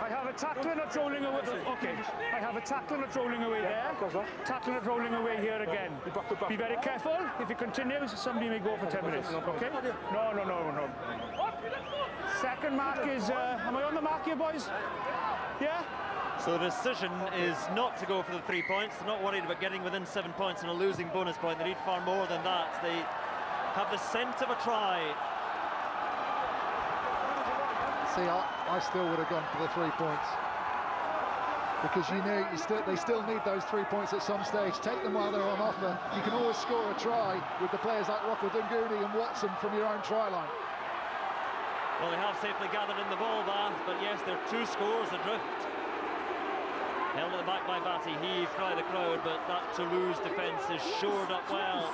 I have a tackler not rolling away. Okay, I have a tackler not rolling away there. Tackler not rolling away here again. Be very careful. If it continues, somebody may go for 10 minutes. Okay? No. Second mark is. Am I on the mark here, boys? Yeah? So the decision is not to go for the 3 points. They're not worried about getting within 7 points and a losing bonus point. They need far more than that. They have the scent of a try. See, I still would have gone for the 3 points. Because you know they still need those 3 points at some stage. Take them while they're on offer. You can always score a try with the players like Rocco Dunguni and Watson from your own try line. Well, they have safely gathered in the ball, Bath, but yes, they're 2 scores adrift. Held at the back by Batty, heaved by the crowd, but that Toulouse defence is shored up well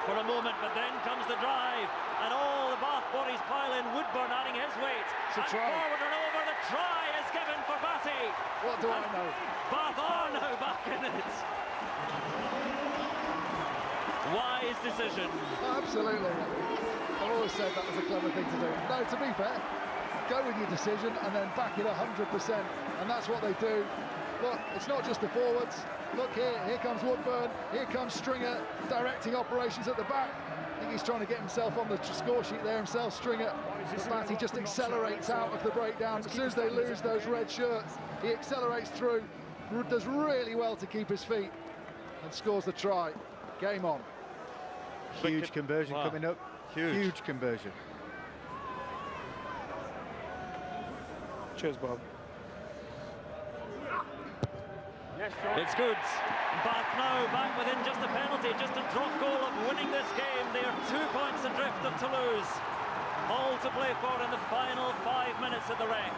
for a moment, but then comes the drive, and all the Bath bodies pile in. Woodburn adding his weight, and forward and over. The try is given for Batty. What do I know? Bath are now back in it. Wise decision. Absolutely. I've always said that was a clever thing to do. No, to be fair, go with your decision and then back it 100%, and that's what they do. Look, it's not just the forwards. Look here comes Woodburn, here comes Stringer, directing operations at the back. I think he's trying to get himself on the score sheet there himself, Stringer. Batty just accelerates out of the breakdown. As soon as they lose those red shirts, he accelerates through, does really well to keep his feet, and scores the try. Game on. Huge conversion coming up. Huge conversion. Cheers, Bob. It's good. Bath now back within just a penalty, just a drop goal of winning this game. They are 2 points adrift of Toulouse. All to play for in the final 5 minutes of the wreck.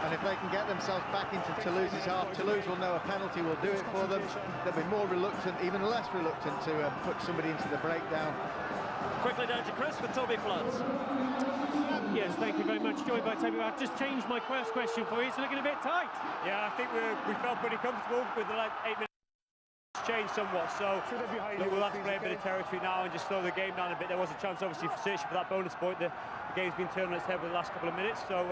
And if they can get themselves back into Toulouse's half, Toulouse will know a penalty will do it for them. They'll be more reluctant, even less reluctant, to put somebody into the breakdown. Quickly down to Chris with Toby Floods. Yes, thank you very much. Joined by Toby. I've just changed my first question for you. It's looking a bit tight. Yeah, I think we felt pretty comfortable with the 8 minutes. Changed somewhat, so we'll have to play a bit of territory now and just slow the game down a bit. There was a chance, obviously, for searching for that bonus point. The game's been turned on its head for the last couple of minutes, so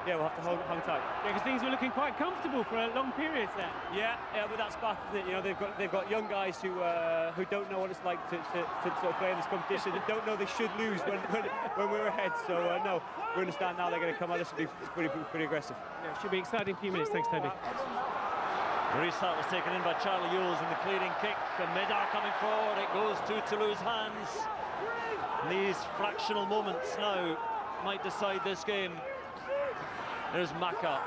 yeah, we'll have to hang tight. Yeah, because things were looking quite comfortable for a long period there. Yeah, but that's Bath, isn't it? You know, they've got young guys who don't know what it's like to sort of play in this competition. They don't know they should lose when we're ahead. So no, we understand now they're going to come out. This will be pretty aggressive. Yeah, it should be exciting few minutes. Thanks, Toby. The restart was taken in by Charlie Ewells in the clearing kick, and Medar coming forward, it goes to Toulouse hands. These fractional moments now might decide this game. There's Maka.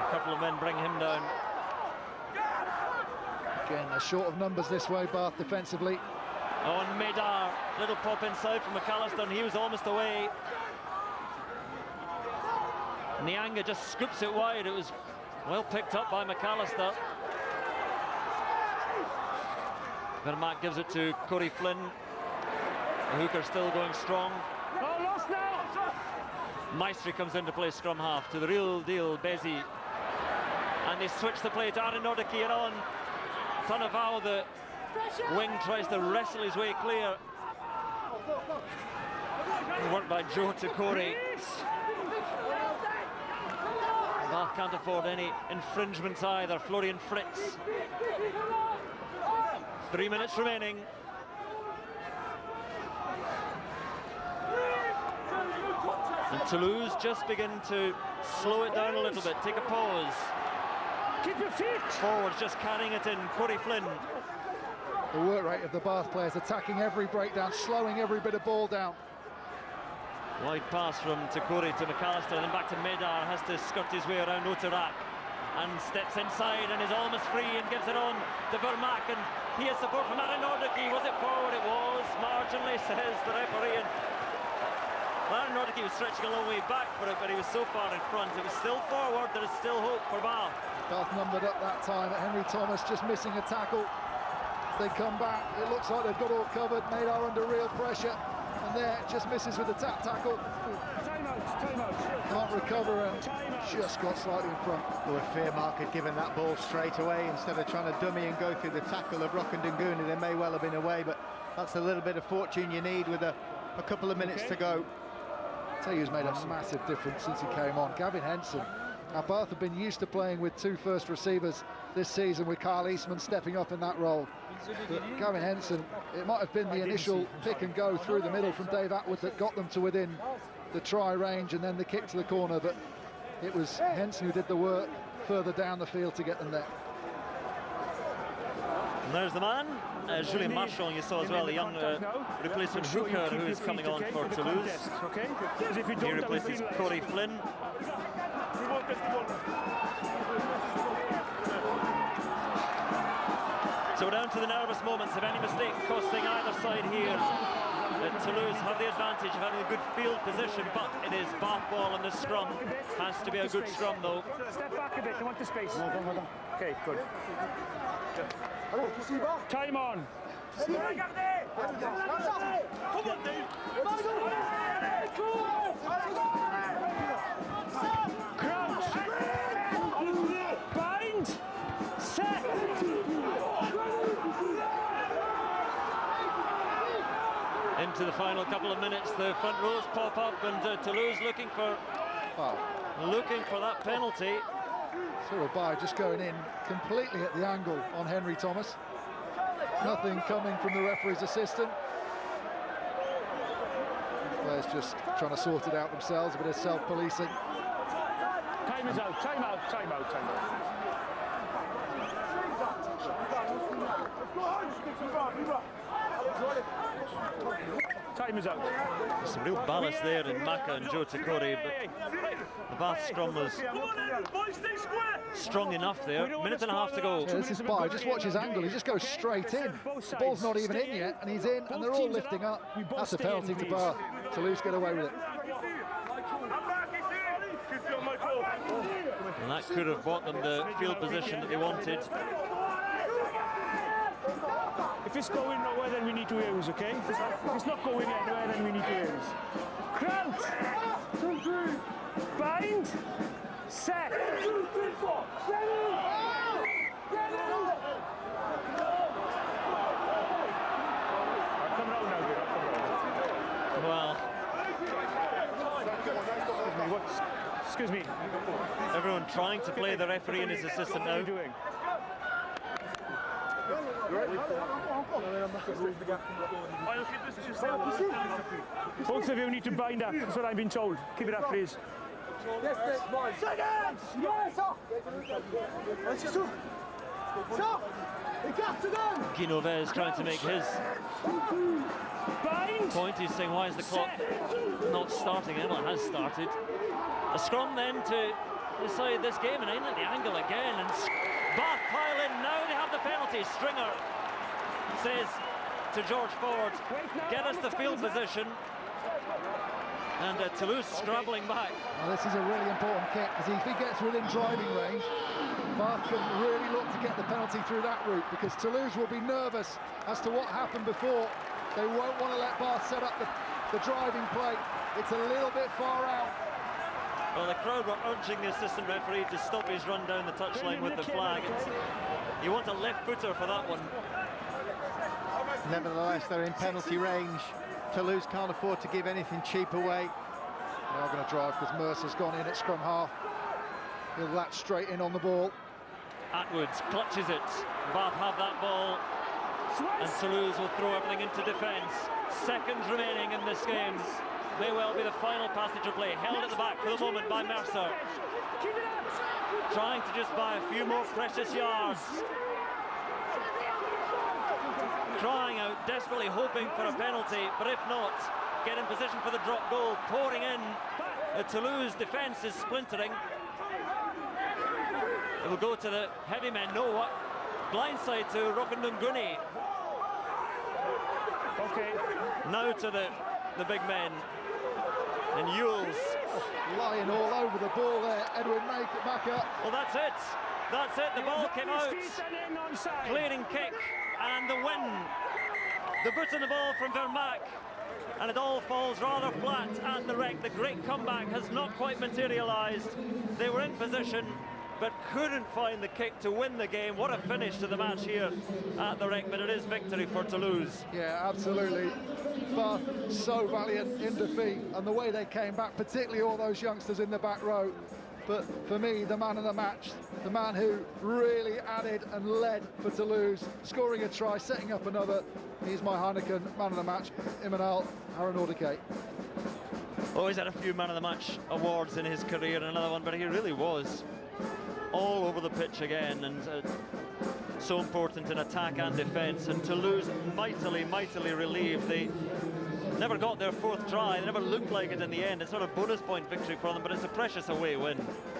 A couple of men bring him down. Again, they're short of numbers this way, Bath, defensively. On Medar, little pop inside from McAllister, and he was almost away. Nyanga just scoops it wide. It was well picked up by McAllister. Vermaat gives it to Corey Flynn. The hooker still going strong. Oh, lost now! Maestri comes in to play scrum half to the real deal, Bezzy. And they switch the play to Aaron Nordicki and on. Tanavao, the wing, tries to wrestle his way clear. Work by Joe to Corey. Bath can't afford any infringements either. Florian Fritz. 3 minutes remaining. And Toulouse just begin to slow it down a little bit, take a pause. Keep your feet! Forwards just carrying it in, Corey Flynn. The work rate of the Bath players, attacking every breakdown, slowing every bit of ball down. Wide pass from Corey to McAllister, and then back to Medar, has to skirt his way around Otarak. And steps inside and is almost free and gives it on to Vermaat, and he has support from Aaron Nordicki. Was it forward? It was, marginally, says the referee. And Aaron Nordicki was stretching a long way back for it, but he was so far in front. It was still forward. There is still hope for Bath. Bath numbered up that time. Henry Thomas just missing a tackle. They come back. It looks like they've got all covered. Medar under real pressure, and there just misses with the tackle. Can't recover and just got slightly in front. Well, if Fairmark had given that ball straight away instead of trying to dummy and go through the tackle of Rockandanguni, they may well have been away, but that's a little bit of fortune you need with a couple of minutes to go. I'll tell you who's made a massive difference since he came on, Gavin Henson. Now, Bath have been used to playing with 2 first receivers this season, with Carl Eastman stepping up in that role. But Gavin Henson, it might have been the initial pick and go through the middle from Dave Atwood that got them to within the try range, and then the kick to the corner, but it was Henson who did the work further down the field to get them there. And there's the man, Julien Marchand, you saw as well, the young replacement hooker who is coming on for Toulouse. He replaces Corey Flynn. So we're down to the nervous moments of any mistake costing either side here. Toulouse have the advantage of having a good field position, but it is Bath ball in the scrum. Has to be a good scrum though. Step back a bit, I want the space. Okay, good. Time on. Crouch. Bind. Set. Into the final couple of minutes, the front rows pop up, and Toulouse looking for that penalty. Surabai just going in completely at the angle on Henry Thomas. Nothing coming from the referee's assistant. Players just trying to sort it out themselves, a bit of self-policing. Time is out, time out, time out, time out. Time is out. There's some real ballast there in Maka and Joe Takori, but the Bath scrum was strong enough there. Minute and a half to go. Yeah, this is Bai. Just watch his angle. He just goes straight in. The ball's not even in yet, and he's in, and they're all lifting up. That's a penalty to Bath. Toulouse get away with it. And that could have bought them the field position that they wanted. If it's going nowhere, then we need to use, okay? If it's not going anywhere, then we need to use. Crouch! 2, 3. Bind! Set! 2, 3, 4. I'll come round now, I'll come round. Well, Excuse me. everyone trying to play the referee and his assistant now. What are you doing? Both of you need to bind up. That's what I've been told. Keep it up, please. Yes, mine. Seconds! Yes, Guinoves trying to make his point. He's saying, why is the clock not starting? Well, it has started. A scrum then to decide this game, and in at the angle again, and Bath pile in. Now they have the penalty. Stringer says to George Ford, get us the field position. And Toulouse scrabbling back. Well, this is a really important kick, because if he gets within driving range, Bath can really look to get the penalty through that route, because Toulouse will be nervous as to what happened before. They won't want to let Bath set up the driving play. It's a little bit far out. Well, the crowd were urging the assistant referee to stop his run down the touchline with the flag. You want a left footer for that one. Nevertheless, they're in penalty range. Toulouse can't afford to give anything cheap away. They are going to drive because Mercer's gone in at scrum half. He'll latch straight in on the ball. Atwoods clutches it. Bath have that ball. And Toulouse will throw everything into defence. Seconds remaining in this game. May well be the final passage of play. Held at the back for the moment by Mercer. Trying to just buy a few more precious yards. Crying out, desperately hoping for a penalty, but if not, get in position for the drop goal. Pouring in. The Toulouse defence is splintering. It will go to the heavy men. No, what? Blindside to Rokundunguni. Okay. Now to the big men. And Yules. Lying all over the ball there, Edwin Macker. Well, that's it. That's it. The ball came out. Clearing kick and the win. The boot in the ball from Vermaak. And it all falls rather flat at the Rec. The great comeback has not quite materialised. They were in position, but couldn't find the kick to win the game. What a finish to the match here at the Rec, but it is victory for Toulouse. Yeah, absolutely. Bath so valiant in defeat, and the way they came back, particularly all those youngsters in the back row. But for me, the man of the match, the man who really added and led for Toulouse, scoring a try, setting up another, he's my Heineken man of the match, Emmanuel Aranordike. Oh, he's had a few man of the match awards in his career, and another one, but he really was all over the pitch again, and so important in attack and defence. And Toulouse mightily relieved. They never got their fourth try. They never looked like it in the end. It's not a bonus point victory for them, but it's a precious away win.